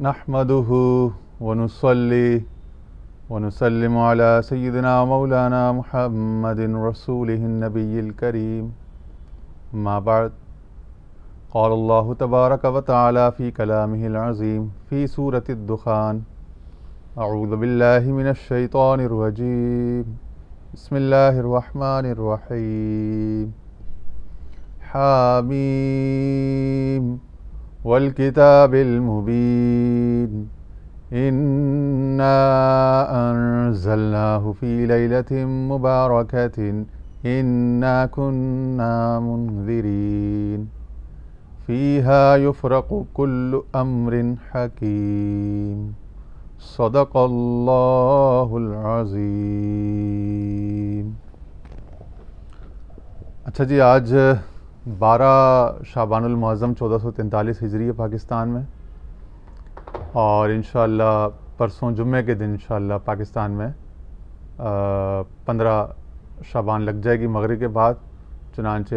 نحمده ونصلي ونسلم على سيدنا مولانا محمد رسوله النبي الكريم. ما بعد، قال الله تبارك وتعالى في كلامه العظيم في سورة الدخان: أعوذ بالله من الشيطان الرجيم، بسم الله الرحمن الرحيم. حاميم والكتاب المبين إنا أنزلناه في ليلة مباركة إنا كنا منذرين فيها يفرق كل أمر حكيم. صدق اللہ العظیم. اچھا جی، آج 12 شعبان المعظم 1443 ہجری پاکستان میں، اور انشاءاللہ پرسوں جمعے کے دن انشاءاللہ پاکستان میں 15 شعبان لگ جائے گی مغرب کے بعد، چنانچہ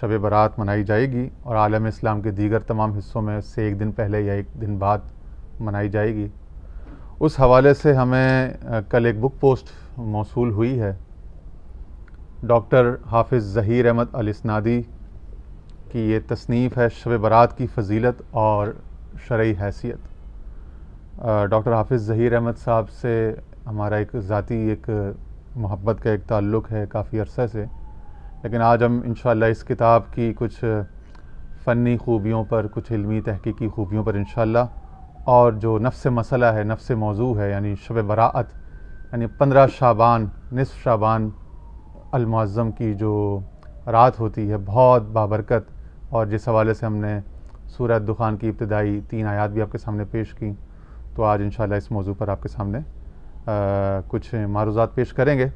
شب برات منائی جائے گی، اور عالم اسلام کے دیگر تمام حصوں میں سے ایک دن پہلے یا ایک دن بعد منائی جائے گی. اس حوالے سے ہمیں کل ایک بک پوسٹ موصول ہوئی ہے ڈاکٹر حافظ ظہیر احمد الاسنادی کی. یہ تصنیف ہے شب برات کی فضیلت اور شرعی حیثیت. ڈاکٹر حافظ ظہیر احمد صاحب سے ہمارا ایک ذاتی ایک محبت کا ایک تعلق ہے کافی عرصے سے، لیکن آج ہم انشاءاللہ اس کتاب کی کچھ فنی خوبیوں پر، کچھ علمی تحقیقی خوبیوں پر انشاءاللہ، اور جو نفس مسئلہ ہے، نفس موضوع ہے، یعنی شب براءت، یعنی 15 شعبان، نصف شعبان المعظم کی جو رات ہوتی ہے بہت بابرکت، اور جس حوالے سے ہم نے سورہ دخان کی ابتدائی 3 آیات بھی آپ کے سامنے پیش کی، تو آج انشاءاللہ اس موضوع پر آپ کے سامنے کچھ معروضات پیش کریں گے.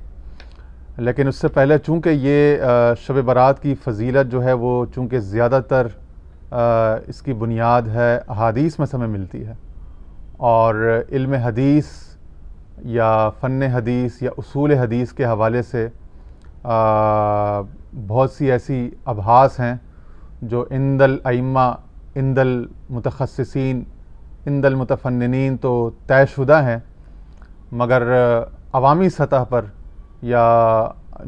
لیکن اس سے پہلے چونکہ یہ شب برات کی فضیلت جو ہے وہ چونکہ زیادہ تر اس کی بنیاد ہے احادیث میں سے ہمیں ملتی ہے، اور علم حدیث یا فن حدیث یا اصول حدیث کے حوالے سے بہت سی ایسی ابحاث ہیں جو عند الائمہ، عند المتخصصین، عند المتفننین تو طے شدہ ہیں، مگر عوامی سطح پر یا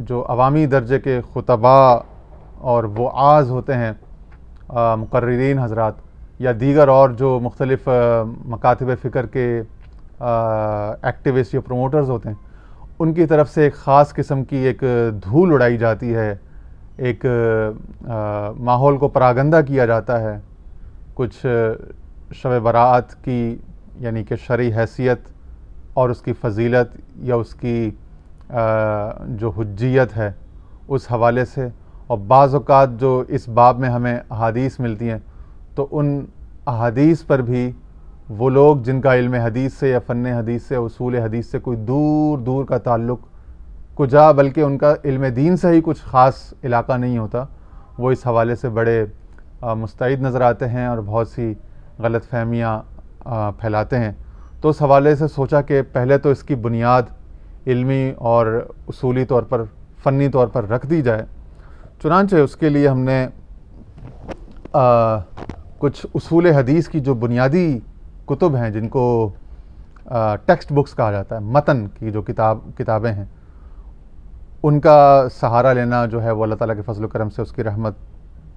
جو عوامی درجے کے خطباء اور وعاظ ہوتے ہیں، مقررین حضرات، یا دیگر اور جو مختلف مکاتب فکر کے ایکٹیوسٹ یا پروموٹرز ہوتے ہیں، ان کی طرف سے ایک خاص قسم کی ایک دھول اڑائی جاتی ہے، ایک ماحول کو پراگندہ کیا جاتا ہے کچھ شب براءت کی، یعنی کہ شرعی حیثیت اور اس کی فضیلت یا اس کی جو حجیت ہے اس حوالے سے. اور بعض اوقات جو اس باب میں ہمیں احادیث ملتی ہیں تو ان احادیث پر بھی وہ لوگ جن کا علم حدیث سے یا فن حدیث سے، اصول حدیث سے کوئی دور دور کا تعلق کجا، بلکہ ان کا علم دین سے ہی کچھ خاص علاقہ نہیں ہوتا، وہ اس حوالے سے بڑے مستعد نظر آتے ہیں اور بہت سی غلط فہمیاں پھیلاتے ہیں. تو اس حوالے سے سوچا کہ پہلے تو اس کی بنیاد علمی اور اصولی طور پر، فنی طور پر رکھ دی جائے. چنانچہ اس کے لیے ہم نے کچھ اصول حدیث کی جو بنیادی کتب ہیں، جن کو ٹیکسٹ بکس کہا جاتا ہے، متن کی جو کتابیں ہیں، ان کا سہارا لینا جو ہے وہ اللہ تعالیٰ کے فضل و کرم سے، اس کی رحمت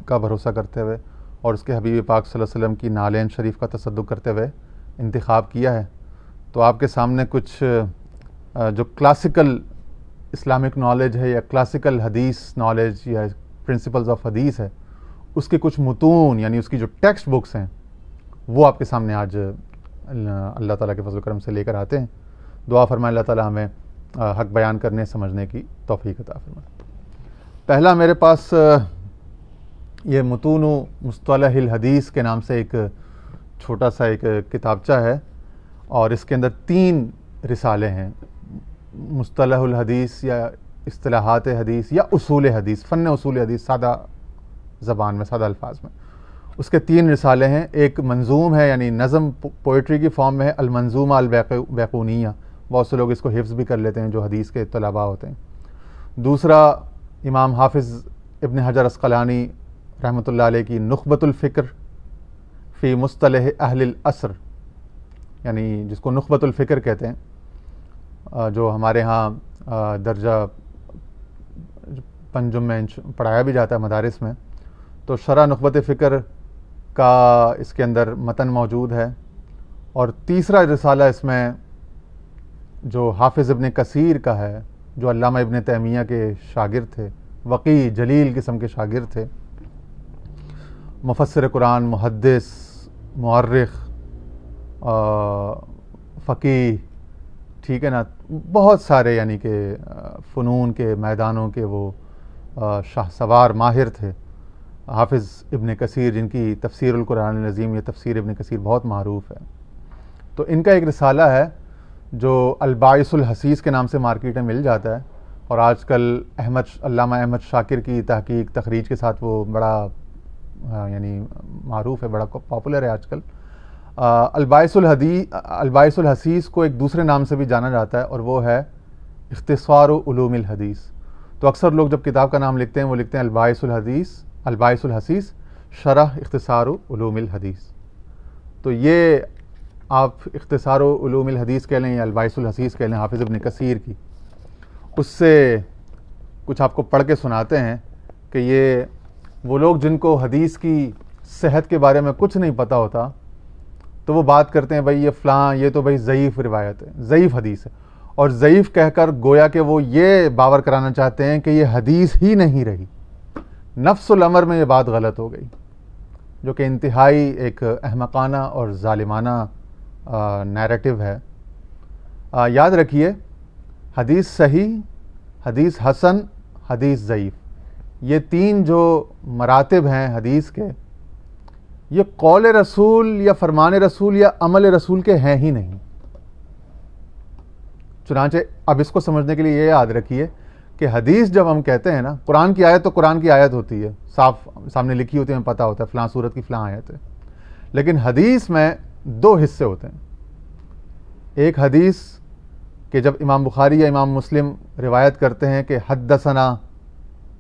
کا بھروسہ کرتے ہوئے اور اس کے حبیب پاک صلی اللہ علیہ وسلم کی نالین شریف کا تصدق کرتے ہوئے انتخاب کیا ہے. تو آپ کے سامنے کچھ جو کلاسیکل اسلامک نالج ہے یا کلاسیکل حدیث نالج یا پرنسپلز آف حدیث ہے، اس کے کچھ متون، یعنی اس کی جو ٹیکسٹ بکس ہیں، وہ آپ کے سامنے آج اللہ تعالیٰ کے فضل و کرم سے لے کر آتے ہیں. دعا فرمائے اللہ تعالیٰ ہمیں حق بیان کرنے، سمجھنے کی توفیق عطا فرمائے. پہلا میرے پاس یہ متون مصطلح الحدیث کے نام سے ایک چھوٹا سا ایک کتابچہ ہے، اور اس کے اندر 3 رسالے ہیں: مصطلح الحدیث یا اصطلاحات حدیث یا اصول حدیث، فن اصول حدیث، سادہ زبان میں، سادہ الفاظ میں. اس کے 3 رسالے ہیں. ایک منظوم ہے، یعنی نظم پوئٹری کی فارم میں ہے، المنظومہ البیقونیہ، بہت سے لوگ اس کو حفظ بھی کر لیتے ہیں جو حدیث کے طلباء ہوتے ہیں. دوسرا امام حافظ ابن حجر عسقلانی رحمۃ اللہ علیہ کی نخبۃ الفکر فی مصطلح اہل العصر، یعنی جس کو نخبۃ الفکر کہتے ہیں، جو ہمارے ہاں درجہ پنجم میں پڑھایا بھی جاتا ہے مدارس میں، تو شرح نخبۃ فکر کا اس کے اندر متن موجود ہے. اور تیسرا رسالہ اس میں جو حافظ ابن کثیر کا ہے، جو علامہ ابن تیمیہ کے شاگرد تھے، وقی جلیل قسم کے شاگرد تھے، مفسر قرآن، محدث، مورخ، فقیہ، ٹھیک ہے نا، بہت سارے یعنی کہ فنون کے میدانوں کے وہ شاہ سوار ماہر تھے. حافظ ابن کثیر، جن کی تفسیر القرآن العظیم یا تفسیر ابن کثیر بہت معروف ہے. تو ان کا ایک رسالہ ہے جو الباعث الحسیس کے نام سے مارکیٹ میں مل جاتا ہے، اور آج کل علامہ احمد شاکر کی تحقیق تخریج کے ساتھ وہ بڑا یعنی معروف ہے، بڑا پاپولر ہے آج کل. الباعث الحسیس کو ایک دوسرے نام سے بھی جانا جاتا ہے، اور وہ ہے اختصار علوم الحدیث. تو اکثر لوگ جب کتاب کا نام لکھتے ہیں وہ لکھتے ہیں الباعث الحسیس شرح اختصار علوم الحدیث. تو یہ آپ اختصار علوم الحدیث کہہ لیں یا الباعث الحسیس کہہ لیں حافظ ابن کثیر کی، اس سے کچھ آپ کو پڑھ کے سناتے ہیں کہ یہ وہ لوگ جن کو حدیث کی صحت کے بارے میں کچھ نہیں پتہ ہوتا، تو وہ بات کرتے ہیں بھائی یہ فلاں، یہ تو بھائی ضعیف روایت ہے، ضعیف حدیث ہے، اور ضعیف کہہ کر گویا کہ وہ یہ باور کرانا چاہتے ہیں کہ یہ حدیث ہی نہیں رہی. نفس الامر میں یہ بات غلط ہو گئی، جو کہ انتہائی ایک احمقانہ اور ظالمانہ نیریٹو ہے. یاد رکھیے، حدیث صحیح، حدیث حسن، حدیث ضعیف، یہ تین جو مراتب ہیں حدیث کے، یہ قول رسول یا فرمان رسول یا عمل رسول کے ہیں ہی نہیں. چنانچہ اب اس کو سمجھنے کے لیے یہ یاد رکھیے کہ حدیث جب ہم کہتے ہیں نا، قرآن کی آیت تو قرآن کی آیت ہوتی ہے، صاف سامنے لکھی ہوتی ہے، ہمیں پتہ ہوتا ہے فلاں سورت کی فلاں آیت ہے. لیکن حدیث میں دو حصے ہوتے ہیں. ایک حدیث کہ جب امام بخاری یا امام مسلم روایت کرتے ہیں کہ حدثنا،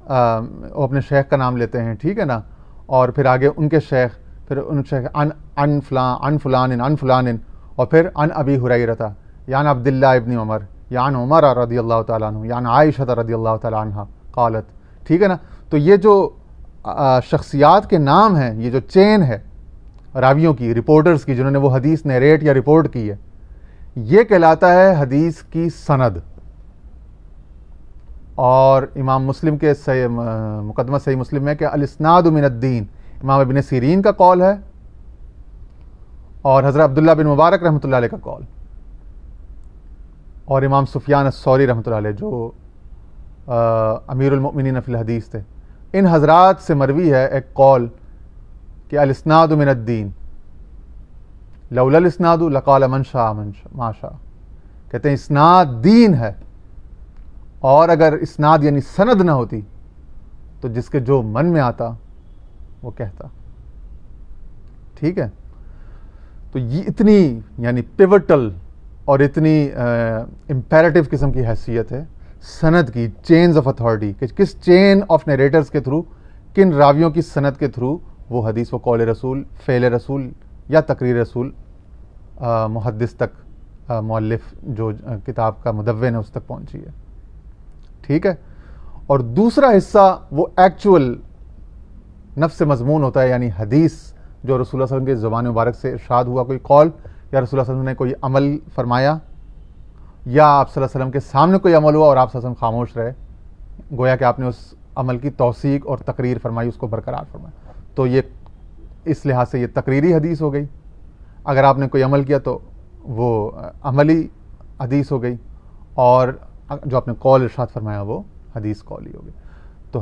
وہ اپنے شیخ کا نام لیتے ہیں، ٹھیک ہے نا، اور پھر آگے ان کے شیخ، پھر ان شیخ عن فلاں، عن فلان، عن فلان، اور پھر عن ابی ہریرہ یعن عبداللہ ابن عمر یعن عمر رضی اللہ تعالیٰ عنہ یعن عائشہ رضی اللہ تعالیٰ عنہ قالت، ٹھیک ہے نا. تو یہ جو شخصیات کے نام ہیں، یہ جو چین ہے راویوں کی، رپورٹرز کی، جنہوں نے وہ حدیث نیریٹ یا رپورٹ کی ہے، یہ کہلاتا ہے حدیث کی سند. اور امام مسلم کے مقدمہ صحیح مسلم میں کہ الاسناد من الدین، امام ابن سیرین کا قول ہے اور حضرت عبداللہ بن مبارک رحمۃ اللہ علیہ کا قول، اور امام سفیان الثوری رحمۃ اللہ علیہ جو امیر المؤمنین فی الحدیث تھے، ان حضرات سے مروی ہے ایک قول کہ الاسناد من الدین لولا الاسناد لقال من شاء ما شاء. کہتے ہیں اسناد دین ہے، اور اگر اسناد یعنی سند نہ ہوتی تو جس کے جو من میں آتا وہ کہتا. ٹھیک ہے، تو یہ اتنی یعنی پیوٹل اور اتنی امپیریٹو قسم کی حیثیت ہے سند کی، چینز آف اتھارٹی، کہ کس چین آف نیریٹرز کے تھرو، کن راویوں کی سند کے تھرو وہ حدیث و قول رسول، فعل رسول یا تقریر رسول محدث تک، مؤلف جو کتاب کا مدون ہے اس تک پہنچی ہے. ٹھیک ہے. اور دوسرا حصہ وہ ایکچول نفس مضمون ہوتا ہے، یعنی حدیث جو رسول اللہ صلی اللہ علیہ وسلم کے زبان مبارک سے ارشاد ہوا، کوئی قول یا رسول اللہ صلی اللہ علیہ وسلم نے کوئی عمل فرمایا، یا آپ صلی اللہ علیہ وسلم کے سامنے کوئی عمل ہوا اور آپ صلی اللہ علیہ وسلم خاموش رہے، گویا کہ آپ نے اس عمل کی توثیق اور تقریر فرمائی، اس کو برقرار فرمایا. تو یہ اس لحاظ سے یہ تقریری حدیث ہو گئی. اگر آپ نے کوئی عمل کیا تو وہ عملی حدیث ہو گئی، اور جو آپ نے قول ارشاد فرمایا وہ حدیث قولی ہو گئی. تو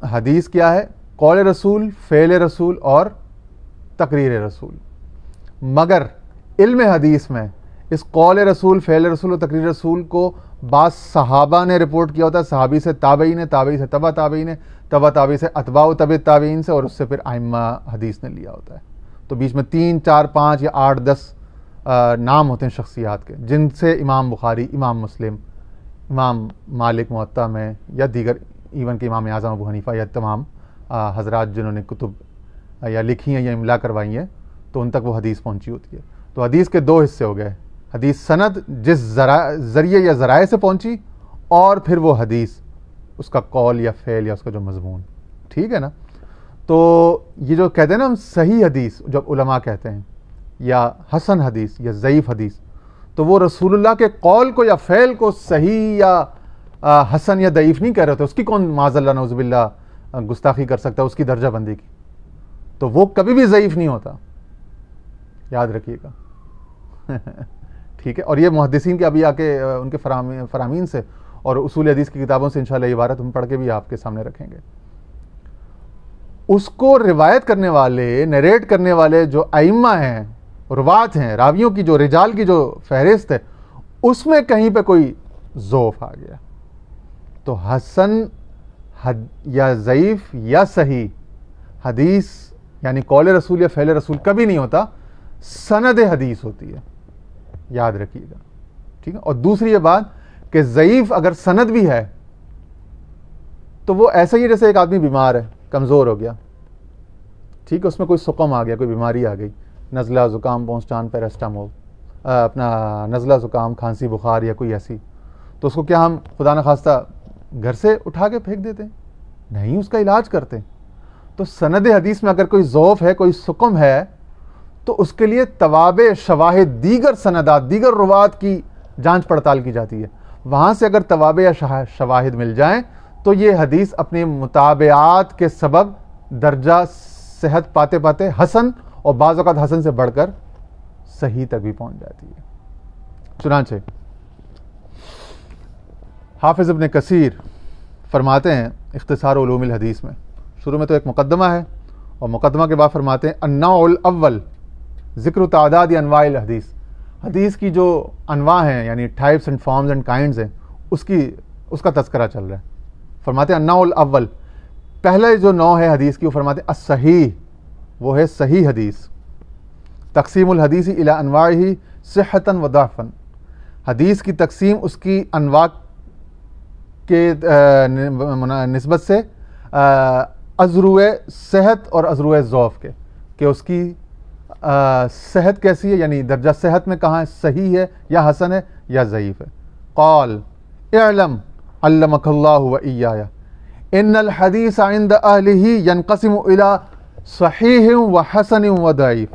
حدیث کیا ہے؟ قول رسول، فعل رسول اور تقریر رسول. مگر علم حدیث میں اس قول رسول، فعل رسول اور تقریر رسول کو بعض صحابہ نے رپورٹ کیا ہوتا ہے، صحابی سے تابعین نے، تابعی سے تبع تابعین نے، تبع تابعی سے اتباع و تبع تابعین سے، اور اس سے پھر ائمہ حدیث نے لیا ہوتا ہے. تو بیچ میں 3، 4، 5 یا 8، 10 نام ہوتے ہیں شخصیات کے، جن سے امام بخاری، امام مسلم، امام مالک موطا میں، یا دیگر ایون کہ امام اعظم ابو حنیفہ، یا تمام حضرات جنہوں نے کتب یا لکھی ہیں یا املا کروائی ہیں، تو ان تک وہ حدیث پہنچی ہوتی ہے. تو حدیث کے دو حصے ہو گئے، حدیث سند جس ذریعے یا ذرائع سے پہنچی، اور پھر وہ حدیث اس کا قول یا فعل یا اس کا جو مضمون. ٹھیک ہے نا؟ تو یہ جو کہتے ہیں نا ہم صحیح حدیث، جب علماء کہتے ہیں یا حسن حدیث یا ضعیف حدیث، تو وہ رسول اللہ کے قول کو یا فعل کو صحیح یا حسن یا ضعیف نہیں کہہ رہے ہوتے. اس کی کون معاذ اللہ نعوذ باللہ گستاخی کر سکتا ہے اس کی درجہ بندی کی؟ تو وہ کبھی بھی ضعیف نہیں ہوتا، یاد رکھیے گا. ٹھیک ہے؟ اور یہ محدثین کے ابھی آ کے ان کے فرامین سے اور اصول حدیث کی کتابوں سے انشاءاللہ یہ عبارت ہم پڑھ کے بھی آپ کے سامنے رکھیں گے. اس کو روایت کرنے والے، نیریٹ کرنے والے جو ائمہ ہیں، روات ہیں، راویوں کی جو رجال کی جو فہرست ہے، اس میں کہیں پہ کوئی ضعف آ گیا تو حسن یا ضعیف یا صحیح حدیث یعنی قول رسول یا فعل رسول کبھی نہیں ہوتا، سند حدیث ہوتی ہے. یاد رکھیے گا. ٹھیک ہے؟ اور دوسری یہ بات کہ ضعیف اگر سند بھی ہے تو وہ ایسا ہی جیسے ایک آدمی بیمار ہے، کمزور ہو گیا، ٹھیک ہے، اس میں کوئی سقم آ گیا، کوئی بیماری آ گئی، نزلہ زکام پہنچان پیراسٹامول، اپنا نزلہ زکام کھانسی بخار یا کوئی ایسی، تو اس کو کیا ہم خدا نخواستہ گھر سے اٹھا کے پھینک دیتے ہیں؟ نہیں، اس کا علاج کرتے ہیں. تو سند حدیث میں اگر کوئی ضعف ہے، کوئی سقم ہے، تو اس کے لیے توابع، شواہد، دیگر سندات، دیگر روات کی جانچ پڑتال کی جاتی ہے. وہاں سے اگر توابع یا شواہد مل جائیں تو یہ حدیث اپنے متابعات کے سبب درجہ صحت پاتے پاتے حسن اور بعض اوقات حسن سے بڑھ کر صحیح تک بھی پہنچ جاتی ہے. چنانچہ حافظ ابن کثیر فرماتے ہیں اختصار علوم الحدیث میں، شروع میں تو ایک مقدمہ ہے اور مقدمہ کے بعد فرماتے ہیں النوع الاول ذکر تعداد انواع الحدیث. حدیث کی جو انواع ہیں یعنی types and forms and kinds ہیں، اس کا تذکرہ چل رہا ہے. فرماتے ہیں النوع الاول، پہلا جو نوع ہے حدیث کی، وہ فرماتے ہیں الصحیح، وہ ہے صحیح حدیث. تقسیم الحدیث الی انواعہ صحتا و ضعفا، حدیث کی تقسیم اس کی انواع کے نسبت سے ازروع صحت اور ازروع ضعف کے، کہ اس کی صحت کیسی ہے، یعنی درجہ صحت میں کہاں ہے، صحیح ہے یا حسن ہے یا ضعیف ہے. قال اعلم علمک اللہ و ایایا ان الحدیث عند اہلہ ینقسم الی صحیح و حسن و ضعیف.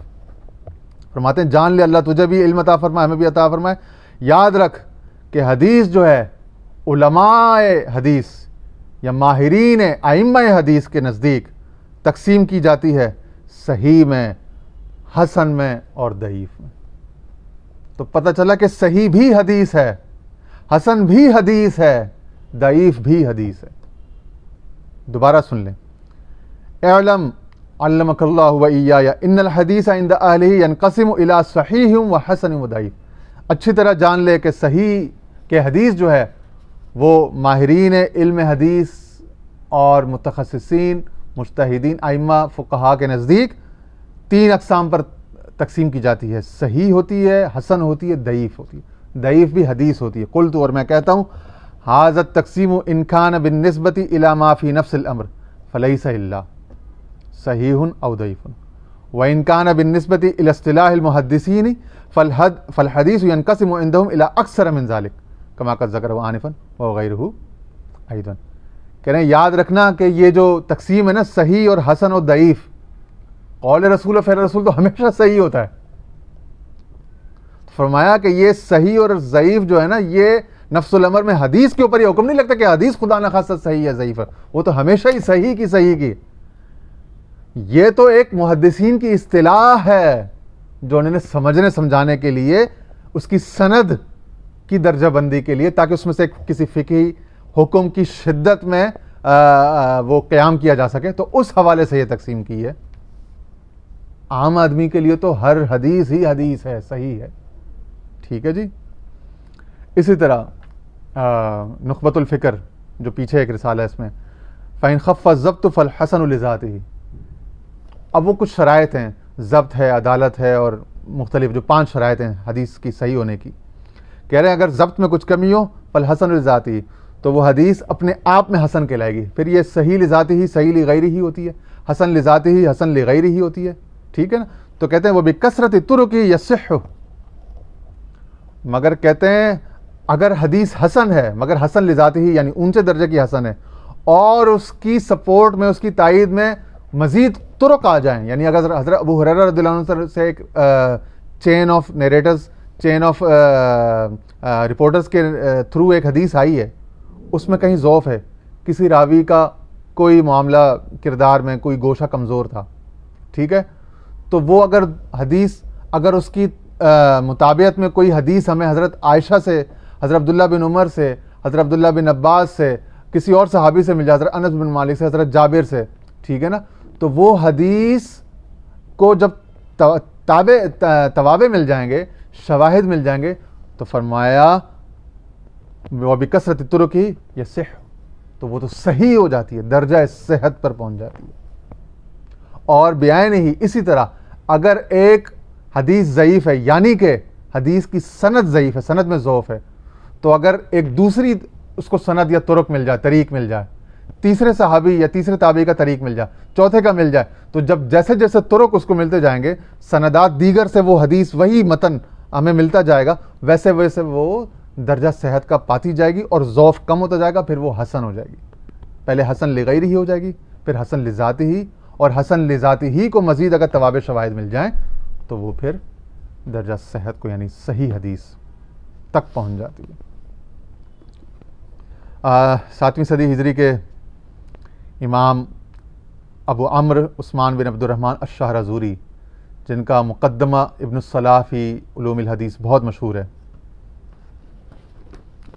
فرماتے ہیں جان لے اللہ تجھے بھی علم عطا فرمائے، ہمیں بھی عطا فرمائے. یاد رکھ کہ حدیث جو ہے علماء حدیث یا ماہرین ائمہ حدیث کے نزدیک تقسیم کی جاتی ہے صحیح میں، حسن میں اور ضعیف میں. تو پتہ چلا کہ صحیح بھی حدیث ہے، حسن بھی حدیث ہے، ضعیف بھی حدیث ہے. دوبارہ سن لیں. اعلم علمک اللہ و ایایا ان الحدیث عند اہلہ ینقسم الی صحیح و حسن و ضعیف. اچھی طرح جان لے کہ صحیح کہ حدیث جو ہے وہ ماہرین علم حدیث اور متخصصین، مجتہدین، ائمہ، فقہاء کے نزدیک تین اقسام پر تقسیم کی جاتی ہے. صحیح ہوتی ہے، حسن ہوتی ہے، ضعیف ہوتی ہے. ضعیف بھی حدیث ہوتی ہے. قلت، اور میں کہتا ہوں ھذا التقسیم ان کان بالنسبۃ الی ما فی نفس الامر فلیس الا صحیح او ضعیف وان کان بالنسبۃ الی اصطلاح المحدثین فالحدیث ینقسم عندهم الی اکثر من ذلک کما قد ذکر آنفا وغیرہ ایضا. کہہ رہے ہیں یاد رکھنا کہ یہ جو تقسیم ہے نا صحیح اور حسن اور ضعیف، قول رسول و فعل رسول تو ہمیشہ صحیح ہوتا ہے. فرمایا کہ یہ صحیح اور ضعیف جو ہے نا، یہ نفس الامر میں حدیث کے اوپر یہ حکم نہیں لگتا کہ حدیث خدا نخواستہ صحیح یا ضعیف ہے، وہ تو ہمیشہ ہی صحیح کی. یہ تو ایک محدثین کی اصطلاح ہے جو انہوں نے سمجھنے سمجھانے کے لیے، اس کی سند کی درجہ بندی کے لیے، تاکہ اس میں سے کسی فقہی حکم کی شدت میں وہ قیام کیا جا سکے، تو اس حوالے سے یہ تقسیم کی ہے. عام آدمی کے لیے تو ہر حدیث ہی حدیث ہے، صحیح ہے. ٹھیک ہے جی. اسی طرح نخبۃ الفکر جو پیچھے ایک رسالہ ہے، اس میں فَإِنْ خَفَّ الضَّبْطُ فَالْحَسَنُ لِذَاتِهِ. اب وہ کچھ شرائط ہیں، ضبط ہے، عدالت ہے، اور مختلف جو 5 شرائط ہیں حدیث کی صحیح ہونے کی. کہہ رہے ہیں اگر ضبط میں کچھ کمی ہو فالحسن لذاتہ، تو وہ حدیث اپنے آپ میں حسن کہلائے گی. پھر یہ صحیح لذاتہ ہی، صحیح لغیرہ ہی ہوتی ہے، حسن لذاتہ ہی، حسن لغیرہ ہی ہوتی ہے. ٹھیک ہے نا. تو کہتے ہیں وہ بکثرت الطرق یصح، مگر کہتے ہیں اگر حدیث حسن ہے، مگر حسن لذاتی ہی یعنی اونچے درجے کی حسن ہے، اور اس کی سپورٹ میں، اس کی تائید میں مزید طرق آ جائیں، یعنی اگر حضرت ابو ہریرہ رضی اللہ عنہ سے ایک chain of narrators, chain of reporters کے تھرو ایک حدیث آئی ہے، اس میں کہیں ضعف ہے، کسی راوی کا کوئی معاملہ کردار میں کوئی گوشہ کمزور تھا، ٹھیک ہے، تو وہ اگر حدیث، اگر اس کی مطابعت میں کوئی حدیث ہمیں حضرت عائشہ سے، حضرت عبداللہ بن عمر سے، حضرت عبداللہ بن عباس سے، کسی اور صحابی سے مل جائے، حضرت انس بن مالک سے، حضرت جابر سے، ٹھیک ہے نا، تو وہ حدیث کو جب توابع مل جائیں گے، شواہد مل جائیں گے، تو فرمایا وَبِكَثْرَةِ الطُّرُقِ يَصِحُّ، تو وہ تو صحیح ہو جاتی ہے، درجہ صحت پر پہنچ جاتی ہے۔ اور بیان ہی اسی طرح اگر ایک حدیث ضعیف ہے، یعنی کہ حدیث کی سند ضعیف ہے، سند میں ضعف ہے، تو اگر ایک دوسری اس کو سند یا طرق مل جائے، طریق مل جائے، تیسرے صحابی یا تیسرے تابعی کا طریق مل جائے، چوتھے کا مل جائے، تو جب جیسے جیسے طرق اس کو ملتے جائیں گے، سندات دیگر سے وہ حدیث، وہی متن ہمیں ملتا جائے گا، ویسے ویسے وہ درجہ صحت کا پاتی جائے گی اور ضعف کم ہوتا جائے گا، پھر وہ حسن ہو جائے گی۔ پہلے حسن لغیر ہی ہو جائے گی، پھر حسن لذاتی ہی، اور حسن لذاتی ہی کو مزید اگر توابع شواہد مل جائیں تو وہ پھر درجہ صحت کو یعنی صحیح حدیث تک پہنچ جاتی ہے۔ 7ویں صدی ہجری کے امام ابو عمرو عثمان بن عبد الرحمن الشہرزوری، جن کا مقدمہ ابن الصلاح فی علوم الحدیث بہت مشہور ہے،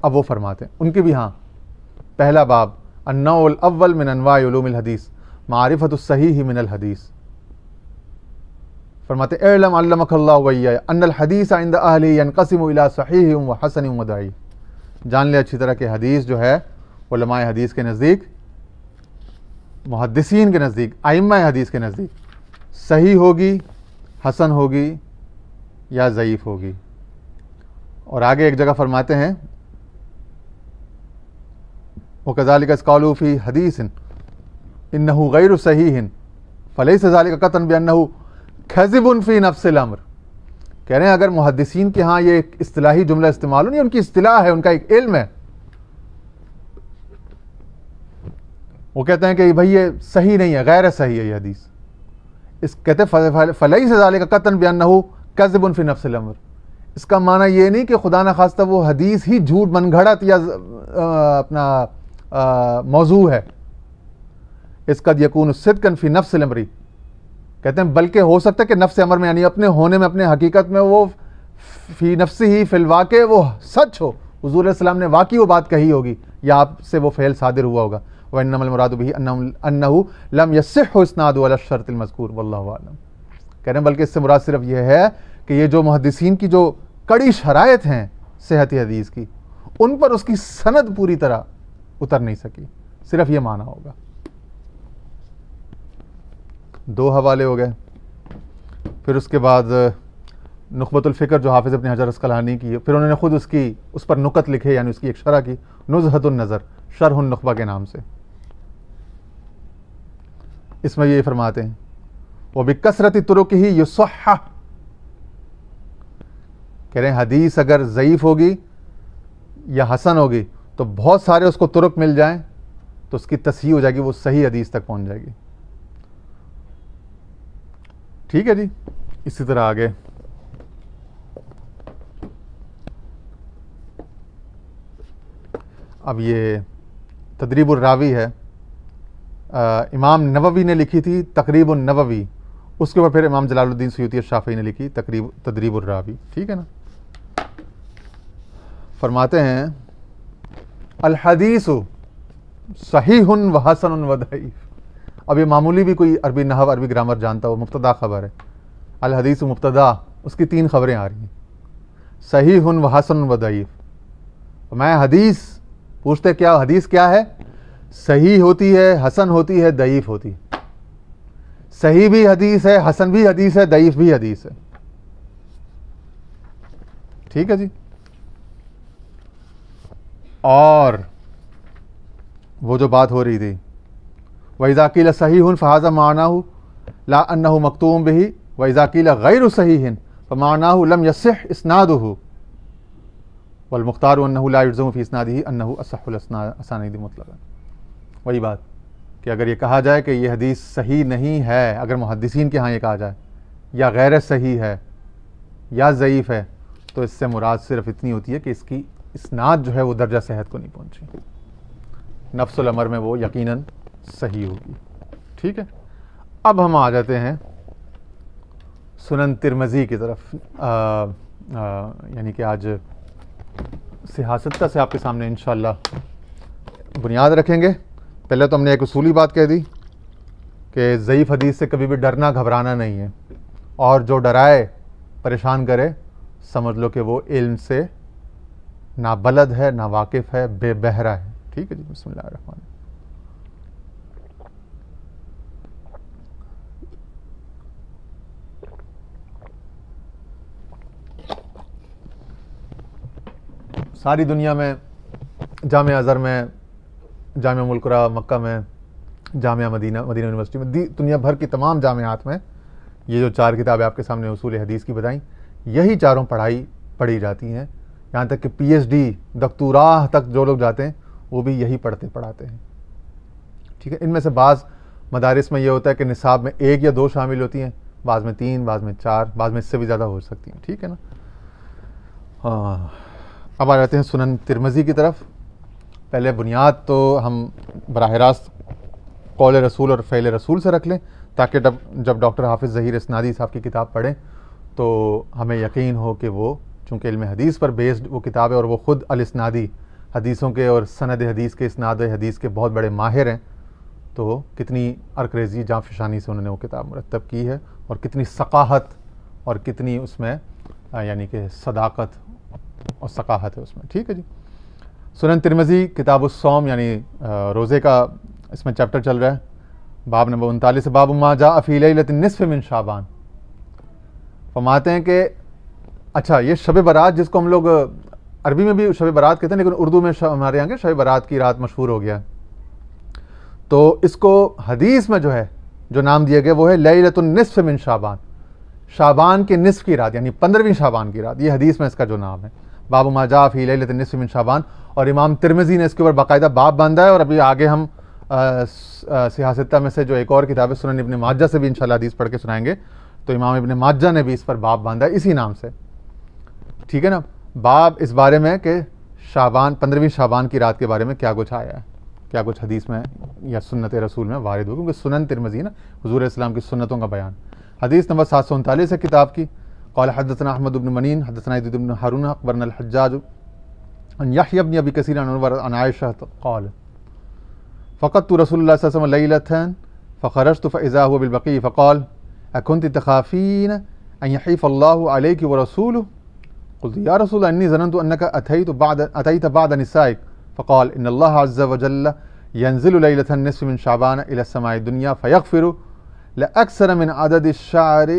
اب وہ فرماتے ہیں ان کی بھی، ہاں، پہلا باب النوع الاول من انواع علوم الحدیث معرفت الصحیح من الحدیث، فرماتے اعلم علمک اللہ وإیاک ان الحدیث عند اہلہ ينقسم الى صحیح و حسن و ضعیف، جان لے اچھی طرح کہ حدیث جو ہے علماء حدیث کے نزدیک، محدثین کے نزدیک، ائمہ حدیث کے نزدیک صحیح ہوگی، حسن ہوگی یا ضعیف ہوگی۔ اور آگے ایک جگہ فرماتے ہیں وَكَذَلِكَ إِذْ قَالُوا فِي حَدِيثٍ إِنَّهُ غَيْرُ صَحِيحٍ فَلَيْسَ ذَلِكَ قَطْعًا بِأَنَّهُ كَذِبٌ فِي نَفْسِ الْأَمْرِ، کہہ رہے ہیں اگر محدثین کے ہاں یہ ایک اصطلاحی جملہ استعمال ہو، نہیں، ان کی اصطلاح ہے، ان کا ایک علم ہے، وہ کہتے ہیں کہ بھئی یہ صحیح نہیں ہے، غیر صحیح ہے یہ حدیث، اس کہتے ہیں فَلَيْسَ ذَلِكَ قَطْعًا بِأَنَّهُ كَذِبٌ فِي نَفْسِ الْأَمْرِ، اس کا معنی یہ نہیں کہ خدا نخواستہ وہ حدیث ہی جھوٹ من گھڑت یا اپنا موضوع ہے، اس قد یکون صدقا فی نفس الامر، کہتے ہیں بلکہ ہو سکتا ہے کہ نفس امر میں یعنی اپنے ہونے میں، اپنے حقیقت میں وہ فی نفس ہی فی الواقع وہ سچ ہو، حضور علیہ السلام نے واقعی وہ بات کہی ہوگی یا آپ سے وہ فعل صادر ہوا ہوگا، وانما المراد به انه لم يصح اسناد ولا الشرط المذکور واللہ اعلم، کہہ رہے ہیں بلکہ اس سے مراد صرف یہ ہے کہ یہ جو محدثین کی جو کڑی شرائط ہیں صحت حدیث کی، ان پر اس کی سند پوری طرح اتر نہیں سکی، صرف یہ معنی ہوگا۔ 2 حوالے ہو گئے، پھر اس کے بعد نخبۃ الفکر جو حافظ ابن حجر اسقلانی کی، پھر انہوں نے خود اس پر نکت لکھے، یعنی اس کی ایک شرح کی، نزہۃ النظر شرح النخبہ کے نام سے، اس میں یہ فرماتے ہیں وَبِكَثْرَةِ طُرُقِهِ يُصَحَّحُ، کہہ رہے ہیں حدیث اگر ضعیف ہوگی یا حسن ہوگی تو بہت سارے اس کو طرق مل جائیں تو اس کی تصحیح ہو جائے گی، وہ صحیح حدیث تک پہنچ جائے گی۔ ٹھیک ہے جی، اسی طرح آگے اب یہ تدریب الراوی ہے، امام نووی نے لکھی تھی تقریب النووی، اس کے اوپر پھر امام جلال الدین سیوطی الشافعی نے لکھی تدریب الراوی، ٹھیک ہے نا۔ فرماتے ہیں الحدیث صحیح و حسن و ضعیف، اب یہ معمولی بھی کوئی عربی نحو عربی گرامر جانتا ہو، مبتدا خبر ہے، الحدیث مبتدا، اس کی 3 خبریں آ رہی ہیں، صحیح و حسن و ضعیف، میں حدیث پوچھتے کیا حدیث کیا ہے؟ صحیح ہوتی ہے، حسن ہوتی ہے، ضعیف ہوتی ہے، صحیح بھی حدیث ہے، حسن بھی حدیث ہے، ضعیف بھی حدیث ہے، ٹھیک ہے جی۔ اور وہ جو بات ہو رہی تھی وَإِذَا قِيلَ صَحِيحٌ فَهَذَا مَعْنَاهُ لَا أَنَّهُ مَكْتُوبٌ بِهِ وَإِذَا قِيلَ غَيْرُ صَحِيحٍ فَمَعْنَاهُ لَمْ يَصِحْ إِسْنَادُهُ وَالْمُخْتَارُ أَنَّهُ لَا يُجْزَمُ فِي إِسْنَادِهِ أَنَّهُ أَصَحُّ الْأَسَانِيدِ مُطْلَقًا. وہی بات کہ اگر یہ کہا جائے کہ یہ حدیث صحیح نہیں ہے، اگر محدثین کے ہاں یہ کہا جائے یا غیر صحیح ہے یا ضعیف ہے، تو اس سے مراد صرف اتنی ہوتی ہے کہ اس کی اسناد جو ہے وہ درجہ صحت کو نہیں پہنچی، نفس الامر میں وہ یقیناً صحیح ہوگی. ٹھیک ہے، اب ہم آ جاتے ہیں سنن ترمذی کی طرف. یعنی کہ آج سیاستہ سے آپ کے سامنے انشاءاللہ بنیاد رکھیں گے. پہلے تو ہم نے ایک اصولی بات کہہ دی کہ ضعیف حدیث سے کبھی بھی ڈرنا گھبرانا نہیں ہے، اور جو ڈرائے پریشان کرے سمجھ لو کہ وہ علم سے نابلد ہے، نا واقف ہے، بے بہرا ہے. ٹھیک ہے جی، بسم اللہ الرحمن الرحیم. ساری دنیا میں، جامعہ ازہر میں، جامعہ القریٰ مکہ میں، جامعہ مدینہ یونیورسٹی میں، دنیا بھر کی تمام جامعات میں یہ جو 4 کتابیں آپ کے سامنے اصول حدیث کی بتائیں، یہی چاروں پڑھی جاتی ہیں. یہاں تک کہ پی ایچ ڈی دکتوراه تک جو لوگ جاتے ہیں وہ بھی یہی پڑھاتے ہیں. ٹھیک ہے، ان میں سے بعض مدارس میں یہ ہوتا ہے کہ نصاب میں 1 یا 2 شامل ہوتی ہیں، بعض میں 3، بعض میں 4، بعض میں اس سے بھی زیادہ ہو سکتی ہیں. ٹھیک ہے نا. اب آ جاتے ہیں سنن ترمذی کی طرف. پہلے بنیاد تو ہم براہ راست قول رسول اور فعل رسول سے رکھ لیں، تاکہ جب ڈاکٹر حافظ ظہیر اسنادی صاحب کی کتاب پڑھیں تو ہمیں یقین ہو کہ وہ چونکہ علم حدیث پر بیسڈ وہ کتاب ہے، اور وہ خود الاسنادی حدیثوں کے اور سند حدیث کے، اسناد حدیث کے بہت بڑے ماہر ہیں، تو کتنی عرقریزی جاں فشانی سے انہوں نے وہ کتاب مرتب کی ہے، اور کتنی ثقاہت اور کتنی اس میں یعنی کہ صداقت اور ثقاہت ہے اس میں. ٹھیک ہے جی. سنن ترمذی کتاب الصوم یعنی روزے کا اس میں چیپٹر چل رہا ہے. باب نمبر 39 باب ما جاء فی لیلۃ النصف من شعبان. فرماتے ہیں کہ اچھا یہ شب برات جس کو ہم لوگ عربی میں بھی شب برات کہتے ہیں، لیکن اردو میں ہمارے یہاں کے شب برات کی رات مشہور ہو گیا، تو اس کو حدیث میں جو ہے جو نام دیا گیا وہ ہے لیلۃ النصف من شعبان، شعبان کے نصف کی رات، یعنی 15ویں شعبان کی رات. یہ حدیث میں اس کا جو نام ہے باب ما جاء فی لیلۃ النصف من شعبان. اور امام ترمذی نے اس کے اوپر باقاعدہ باب باندھا ہے، اور ابھی آگے ہم سیاستہ میں سے جو ایک اور کتاب ہے سنن ابن ماجہ سے بھی انشاءاللہ حدیث پڑھ کے سنائیں گے، تو امام ابن ماجہ نے بھی اس پر باب باندھا ہے اسی نام سے. ٹھیک ہے نا. باب اس بارے میں کہ شعبان 15ویں شعبان کی رات کے بارے میں کیا کچھ آیا ہے، کیا کچھ حدیث میں یا سنت رسول میں وارد ہو، کیونکہ سنن ترمذی نا حضور اسلام کی سنتوں کا بیان. حدیث نمبر 739 ہے کتاب کی. قال حدثنا احمد بن منین حدثنا یزید بن ہارون اخبرنا الحجاج عن یحیی بن ابی کثیر عن عائشہ قال فقدت رسول اللہ صلی اللہ علیہ وسلم لیلة فخرجت فاذا هو بالبقیع فقال اکنت تخافین ان یحیف اللہ علیک ورسولہ قلت یا رسول اللہ انی ظننت انک اتیت بعد نسائک فقال ان اللہ عز وجل ينزل لیلة النصف من شعبان الى السماء الدنیا فیغفر لأکثر من عدد الشعر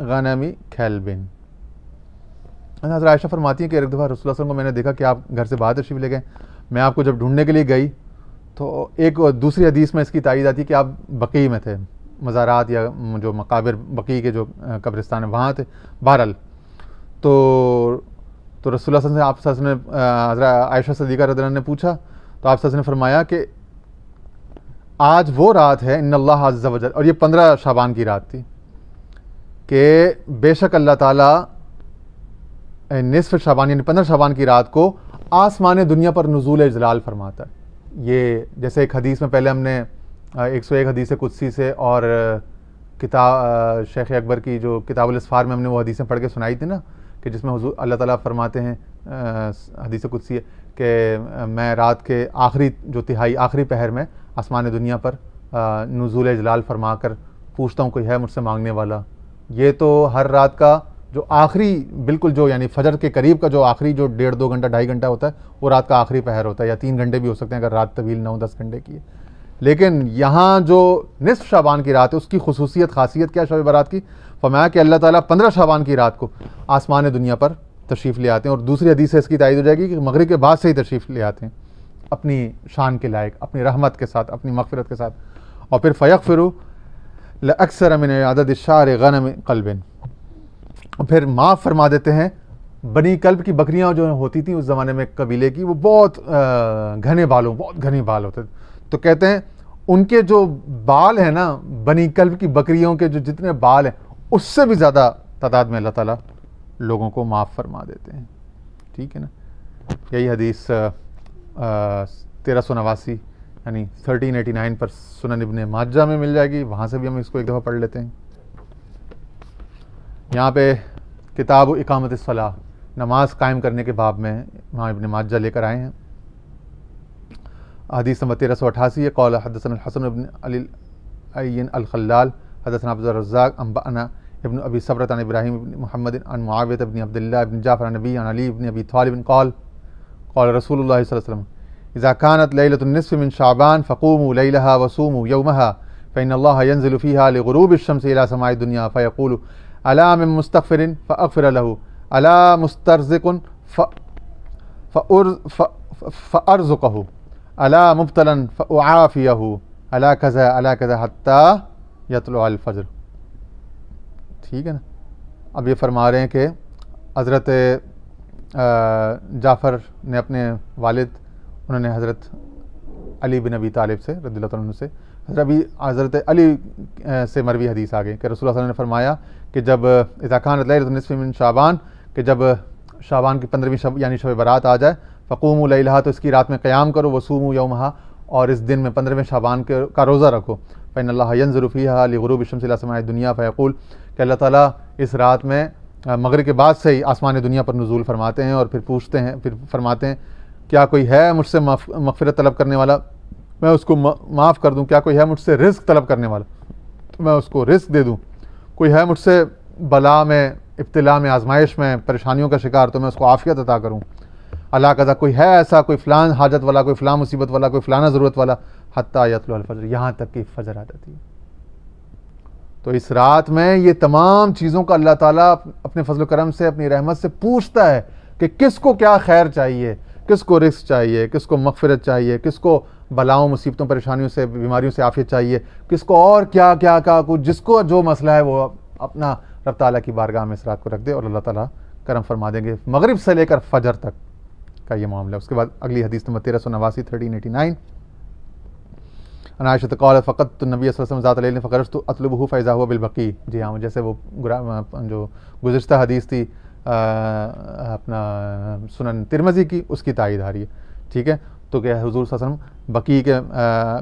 غنم کلب. حضرت عائشہ فرماتی ہیں کہ ایک دفعہ رسول اللہ صلی اللہ علیہ وسلم کو میں نے دیکھا کہ آپ گھر سے باہر تشریف لے گئے. میں آپ کو جب ڈھونڈنے کے لیے گئی تو ایک دوسری حدیث میں اس کی تائید آتی ہے کہ آپ بقیع میں تھے، مزارات یا جو مقابر بقیع کے جو قبرستان ہیں وہاں تھے. بہرحال تو رسول اللہ صلی اللہ علیہ وسلم سے آپ صلی اللہ علیہ وسلم نے حضرت عائشہ صدیقہ رضی اللہ عنہا نے پوچھا، تو آپ صلی اللہ علیہ وسلم نے فرمایا کہ آج وہ رات ہے ان اللہ عز وجل، اور یہ 15 شعبان کی رات تھی، کہ بے شک اللہ تعالیٰ نصف شعبان یعنی 15 شعبان کی رات کو آسمان دنیا پر نزول جلال فرماتا ہے. یہ جیسے ایک حدیث میں پہلے ہم نے 101 حدیث قدسی سے اور کتاب شیخ اکبر کی جو کتاب الاسفار میں ہم نے وہ حدیثیں پڑھ کے سنائی تھی نا، کہ جس میں حضور اللہ تعالیٰ فرماتے ہیں حدیث قدسی ہے کہ میں رات کے آخری جو تہائی آخری پہر میں آسمان دنیا پر نزول جلال فرما کر پوچھتا ہوں کوئی ہے مجھ سے مانگنے والا. یہ تو ہر رات کا جو آخری بالکل جو یعنی فجر کے قریب کا جو آخری جو 1.5-2 گھنٹہ 2.5 گھنٹہ ہوتا ہے وہ رات کا آخری پہر ہوتا ہے، یا 3 گھنٹے بھی ہو سکتے ہیں اگر رات طویل 9-10 گھنٹے کی ہے. لیکن یہاں جو نصف شعبان کی رات ہے اس کی خصوصیت خاصیت کیا شب برات کی؟ فرمایا کہ اللہ تعالیٰ 15 شعبان کی رات کو آسمان دنیا پر تشریف لے آتے ہیں، اور دوسری حدیث سے اس کی تائید ہو جائے گی کہ مغرب کے بعد سے ہی تشریف لے آتے ہیں اپنی شان کے لائق، اپنی رحمت کے ساتھ، اپنی مغفرت کے ساتھ. اور پھر فیغفر لأکثر من عدد الشعر غنم قلب، پھر معاف فرما دیتے ہیں بنی کلب کی بکریاں جو ہوتی تھیں اس زمانے میں قبیلے کی، وہ بہت گھنے بالوں، بہت گھنے بال ہوتے تھے، تو کہتے ہیں ان کے جو بال ہیں نا بنی کلب کی بکریوں کے جو جتنے بال ہیں اس سے بھی زیادہ تعداد میں اللہ تعالیٰ لوگوں کو معاف فرما دیتے ہیں. ٹھیک ہے نا. یہی حدیث 1389 یعنی 1389 پر سنن ابن ماجہ میں مل جائے گی، وہاں سے بھی ہم اس کو ایک دفعہ پڑھ لیتے ہیں. یہاں پہ کتاب اقامت الصلاۃ، نماز قائم کرنے کے باب میں وہاں ابن ماجہ لے کر آئے ہیں. حدیث نمبر 1388 ہے. قال حدثنا الحسن بن علی العین الخلال حدثنا عبد الرزاق انبأنا ابن ابی صبرۃ عن ابراہیم بن محمد عن معاویہ بن عبد اللہ بن جعفر عن نبی عن علی بن ابی طالب قال قال رسول اللہ صلی اللہ علیہ وسلم اذا كانت ليلة النصف من شعبان فقوموا ليلها وصوموا يومها فإن الله ينزل فيها لغروب الشمس إلى سماء الدنيا فيقول ألا من مستغفر فأغفر له ألا مسترزق فأرزقه ألا مبتلا فأعافيه ألا كذا حتى يطلع الفجر. ٹھیک ہے نا. اب یہ فرما رہے ہیں کہ حضرت جعفر نے اپنے والد انہوں نے حضرت علی بن ابی طالب سے رضی اللہ عنہ سے حضرت علی سے مروی حدیث آگے کہ رسول اللہ صلی اللہ علیہ وسلم نے فرمایا کہ جب اذا كانت ليلة النصف من شعبان، کہ جب شعبان کی 15ویں شب یعنی شب برات آ جائے، فقوموا لیلہا تو اس کی رات میں قیام کرو، وصوموا یومہا اور اس دن میں 15ویں شعبان کا روزہ رکھو. فإن اللہ ينظر فيها لغروب الشمس إلى سماء الدنيا فيقول کہ اللہ تعالیٰ اس رات میں مغرب کے بعد سے ہی آسمان دنیا پر نزول فرماتے ہیں اور پھر پوچھتے ہیں، پھر فرماتے ہیں کیا کوئی ہے مجھ سے مغفرت طلب کرنے والا، میں اس کو معاف کر دوں. کیا کوئی ہے مجھ سے رزق طلب کرنے والا، میں اس کو رزق دے دوں. کوئی ہے مجھ سے بلا میں، ابتلا میں، آزمائش میں، پریشانیوں کا شکار، تو میں اس کو عافیت عطا کروں. اللہ کا کوئی ہے ایسا، کوئی فلان حاجت والا، کوئی فلان مصیبت والا، کوئی فلانا ضرورت والا، حتیٰ یطلع الفجر، یہاں تک کہ فجر آ جاتی ہے. تو اس رات میں یہ تمام چیزوں کا اللہ تعالیٰ اپنے فضل و کرم سے، اپنی رحمت سے پوچھتا ہے کہ کس کو کیا خیر چاہیے، کس کو رزق چاہیے، کس کو مغفرت چاہیے، کس کو بلاؤں، مصیبتوں، پریشانیوں سے، بیماریوں سے عافیت چاہیے، کس کو اور کیا کیا کچھ، جس کو جو مسئلہ ہے وہ اپنا رب تعالیٰ کی بارگاہ میں اس رات کو رکھ دے اور اللہ تعالیٰ کرم فرما دیں گے. مغرب سے لے کر فجر تک کا یہ معاملہ ہے. اس کے بعد اگلی حدیث نمبر 1389 1389 عائشہ قالت فقدت النبی صلی اللہ علیہ وسلم ذات لیل فخرجت اطلبه فاذا هو بالبقیع. جی ہاں، جیسے وہ جو گزشتہ حدیث تھی اپنا سنن ترمذی کی، اس کی تائید آ رہی ہے. ٹھیک ہے. تو کہ حضور صلی اللہ علیہ وسلم بقیع کے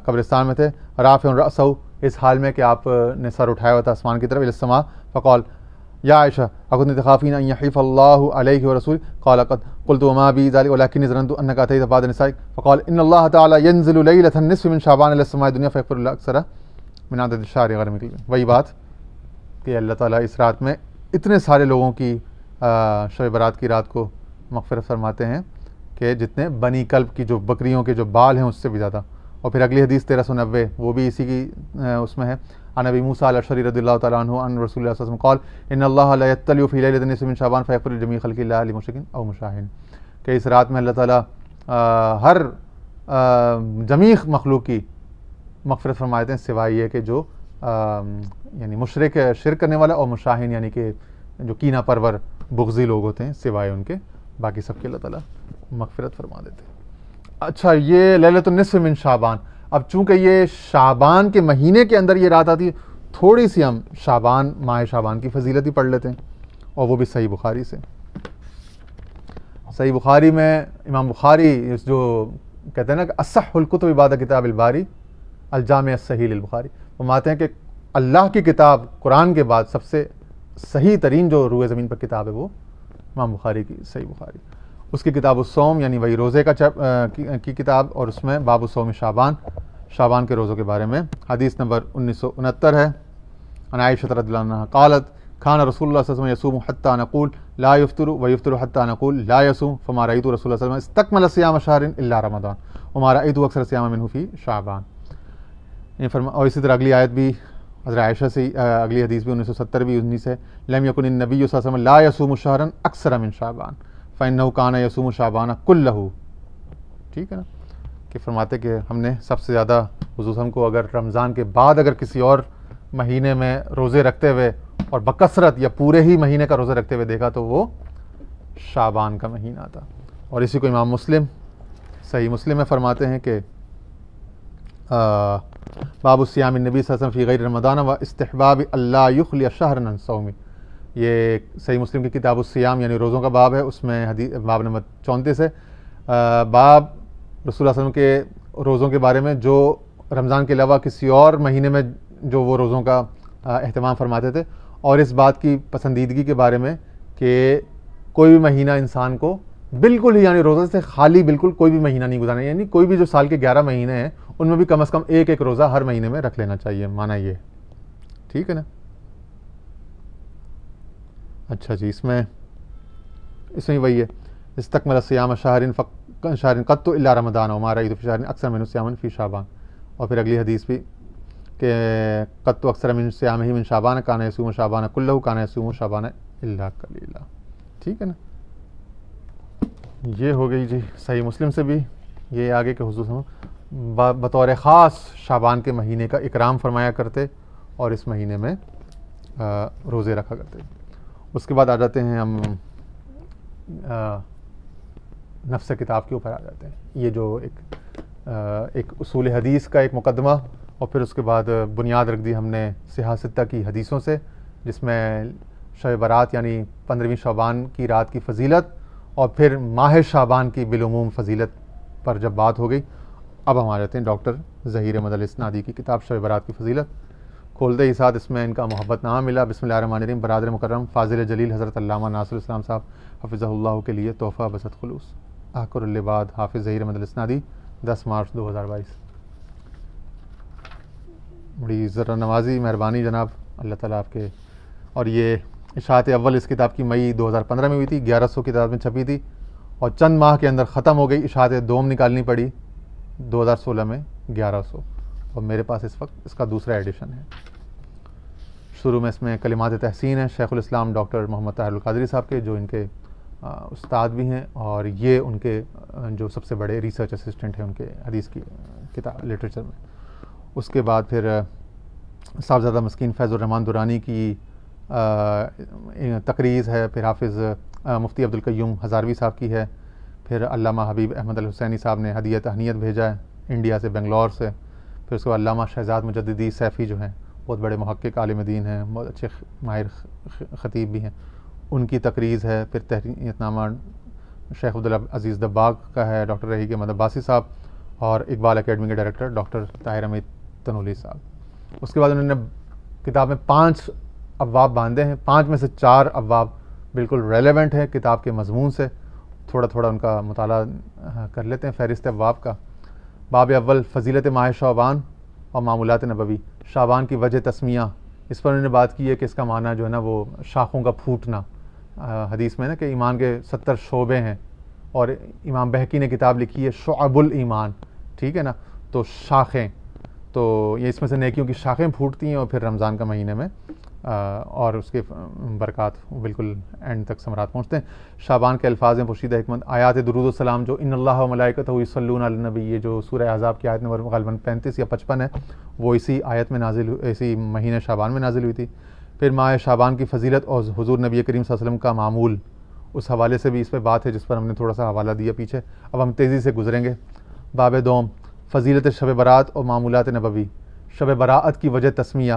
قبرستان میں تھے، رافع رأسہ، اس حال میں کہ آپ نے سر اٹھایا ہوا تھا آسمان کی طرف، الی السماء، فقال یا عائشہ اکنت تخافین ان یحیف اللہ علیہ ورسولہ، قال قد قلت وما بی ذلک ولکنی ظننت انک اتیت بعد نسائک، فقال ان اللہ تعالی ینزل لیلۃ النصف من شعبان الی السماء الدنیا فیغفر الاکثر من عدد الشہر غیر مقیم. وہی بات کہ اللہ تعالیٰ اس رات میں اتنے سارے لوگوں کی شب برات کی رات کو مغفرت فرماتے ہیں کہ جتنے بنی کلب کی جو بکریوں کے جو بال ہیں اس سے بھی زیادہ. اور پھر اگلی حدیث 1390 وہ بھی اسی کی اس میں ہے. عن ابی موسیٰ الاشعری رضی اللہ تعالیٰ عنہ عن رسول اللہ صلی اللہ علیہ وسلم قال ان اللہ لا یطلع فی لیلۃ النصف من شعبان فیغفر لجمیع خلق اللہ لمشرک او مشاہن، کہ اس رات میں اللہ تعالیٰ ہر جمیع مخلوق کی مغفرت فرماتے ہیں سوائے یہ کہ جو یعنی مشرک شرک کرنے والا اور مشاہن یعنی کہ جو کینہ پرور بغضی لوگ ہوتے ہیں، سوائے ان کے باقی سب کے اللہ تعالیٰ مغفرت فرما دیتے ہیں. اچھا، یہ لیلۃ النصف من شعبان. اب چونکہ یہ شعبان کے مہینے کے اندر یہ رات آتی ہے، تھوڑی سی ہم شعبان، ماہ شعبان کی فضیلت ہی پڑھ لیتے ہیں، اور وہ بھی صحیح بخاری سے. صحیح بخاری میں امام بخاری جو کہتے ہیں نا کہ اصح الکتب بعد کتاب الباری الجامع الصحیح للبخاری، وہ مانتے ہیں کہ اللہ کی کتاب قرآن کے بعد سب سے صحیح ترین جو روئے زمین پر کتاب ہے وہ امام بخاری کی صحیح بخاری. اس کی کتاب الصوم یعنی وہی روزے کی کتاب، اور اس میں باب الصوم شعبان، شعبان کے روزوں کے بارے میں حدیث نمبر 1969 ہے. عن عائشہ رضی اللہ عنہا قالت كان رسول اللہ صلی اللہ علیہ وسلم يصوم حتى نقول لا يفطر ويفطر حتى نقول لا يصوم فما رأيت رسول الله صلی اللہ علیہ وسلم استكمل صيام شهر الا رمضان وما رأيت اكثر صياما منه في شعبان. اور اسی طرح اگلی آیت بھی حضرت عائشہ سے، اگلی حدیث بھی 1970 بھی 19 ہے. لم يكن النبي صلی اللہ علیہ وسلم لا يصوم شهرا اكثر من شعبان فإنه كان يصوم شعبان كله. ٹھیک ہے نا، کہ فرماتے کہ ہم نے سب سے زیادہ حضور ہم کو اگر رمضان کے بعد اگر کسی اور مہینے میں روزے رکھتے ہوئے اور بکثرت یا پورے ہی مہینے کا روزہ رکھتے ہوئے دیکھا تو وہ شعبان کا مہینہ تھا. اور اسی کو امام مسلم صحیح مسلم میں فرماتے ہیں کہ باب الصیام النبی صلی اللہ علیہ وسلم فی غیر رمضان و استحباب اللہ یخلی شہرا عن صوم. یہ صحیح مسلم کی کتاب الصیام یعنی روزوں کا باب ہے, اس میں حدیث باب نمبر 34 ہے. باب رسول اللہ علیہ وسلم کے روزوں کے بارے میں جو رمضان کے علاوہ کسی اور مہینے میں جو وہ روزوں کا اہتمام فرماتے تھے, اور اس بات کی پسندیدگی کے بارے میں کہ کوئی بھی مہینہ انسان کو بالکل ہی یعنی روزہ سے خالی بالکل کوئی بھی مہینہ نہیں گزارنا, یعنی کوئی بھی جو سال کے 11 مہینے ہیں ان میں بھی کم از کم ایک ایک روزہ ہر مہینے میں رکھ لینا چاہیے. مانا یہ ٹھیک ہے نا. اچھا جی, اس میں وہی ہے استکمل الصیام شہر قط الا رمضان وما رأیت فی شہر اکثر من صیام فی شعبان. اور پھر اگلی حدیث بھی کہ قط اکثر من صیامہ من شعبان کان یصوم شعبان کلہ کان یصوم شعبان الا قلیلا. ٹھیک ہے نا. یہ ہو گئی جی صحیح مسلم سے بھی. یہ آگے کے حضور بطور خاص شعبان کے مہینے کا اکرام فرمایا کرتے اور اس مہینے میں روزے رکھا کرتے. اس کے بعد آ جاتے ہیں ہم نفس کتاب کے اوپر آ جاتے ہیں. یہ جو ایک اصول حدیث کا ایک مقدمہ, اور پھر اس کے بعد بنیاد رکھ دی ہم نے صحاح ستہ کی حدیثوں سے, جس میں شب برات یعنی 15ویں شعبان کی رات کی فضیلت اور پھر ماہ شعبان کی بالعموم فضیلت پر جب بات ہو گئی. اب ہم آ جاتے ہیں ڈاکٹر ظہیر احمد الاسنادی کی کتاب شب برات کی فضیلت. کھولتے ہی ساتھ اس میں ان کا محبت نامہ ملا. بسم اللہ الرحمن الرحیم. برادر مکرم فاضل جلیل حضرت علامہ ناصر الاسلام صاحب حفظہ اللہ کے لیے تحفہ بسط خلوص. احقر العباد حافظ ظہیر احمد الاسنادی 10 مارچ 2022. بڑی ذرا نوازی مہربانی جناب, اللہ تعالیٰ آپ کے. اور یہ اشاعت اول اس کتاب کی مئی 2015 میں ہوئی تھی, 1100 کتاب میں چھپی تھی اور چند ماہ کے اندر ختم ہو گئی. اشاعت دوم نکالنی پڑی 2016 میں 1100, اور میرے پاس اس وقت اس کا دوسرا ایڈیشن ہے. شروع میں اس میں کلمات تحسین ہیں شیخ الاسلام ڈاکٹر محمد طاہر القادری صاحب کے, جو ان کے استاد بھی ہیں اور یہ ان کے جو سب سے بڑے ریسرچ اسسٹنٹ ہیں ان کے حدیث کی کتاب لٹریچر میں. اس کے بعد پھر صاحبزادہ مسکین فیض الرحمان درانی کی تقریز ہے, پھر حافظ مفتی عبدالقیوم ہزاروی صاحب کی ہے, پھر علامہ حبیب احمد الحسینی صاحب نے ہدیہ تہنیت بھیجا ہے انڈیا سے, بنگلور سے. پھر اس کو علامہ شہزاد مجددی سیفی جو ہیں بہت بڑے محقق عالم دین ہیں, بہت اچھے ماہر خطیب بھی ہیں, ان کی تقریز ہے. پھر تحریت نامہ شیخ عبدالعزیز دباغ کا ہے, ڈاکٹر رحیق احمد عباسی صاحب, اور اقبال اکیڈمی کے ڈائریکٹر ڈاکٹر طاہر حمید تنولی صاحب. اس کے بعد انہوں نے کتاب میں 5 ابواب باندھے ہیں. 5 میں سے 4 ابواب بالکل ریلیونٹ ہے کتاب کے مضمون سے. تھوڑا تھوڑا ان کا مطالعہ کر لیتے ہیں. فہرست ابواب کا باب اول فضیلت ماہ شعبان اور معمولات نبوی. شعبان کی وجہ تسمیہ, اس پر انہوں نے بات کی ہے کہ اس کا معنی جو ہے نا وہ شاخوں کا پھوٹنا. حدیث میں نا کہ ایمان کے 70 شعبے ہیں, اور امام بہقی نے کتاب لکھی ہے شعب الایمان, ٹھیک ہے نا, تو شاخیں, تو یہ اس میں سے نیکیوں کی شاخیں پھوٹتی ہیں, اور پھر رمضان کا مہینے میں اور اس کے برکات بالکل اینڈ تک ثمرات پہنچتے ہیں. شعبان کے الفاظ ہیں پوشیدہ حکمت. آیات درود السلام جو ان اللہ و ملائکتہ یصلون علی النبی, یہ جو سورہ احزاب کی آیت نمبر غالباً 35 یا 55 ہے, وہ اسی آیت میں اسی مہینہ شعبان میں نازل ہوئی تھی. پھر ماہ شعبان کی فضیلت اور حضور نبی کریم صلی اللہ علیہ وسلم کا معمول, اس حوالے سے بھی اس پہ بات ہے جس پر ہم نے تھوڑا سا حوالہ دیا پیچھے. اب ہم تیزی سے گزریں گے. باب دوم فضیلت شب برات اور معمولات نبوی. شب براءت کی وجہ تسمیہ,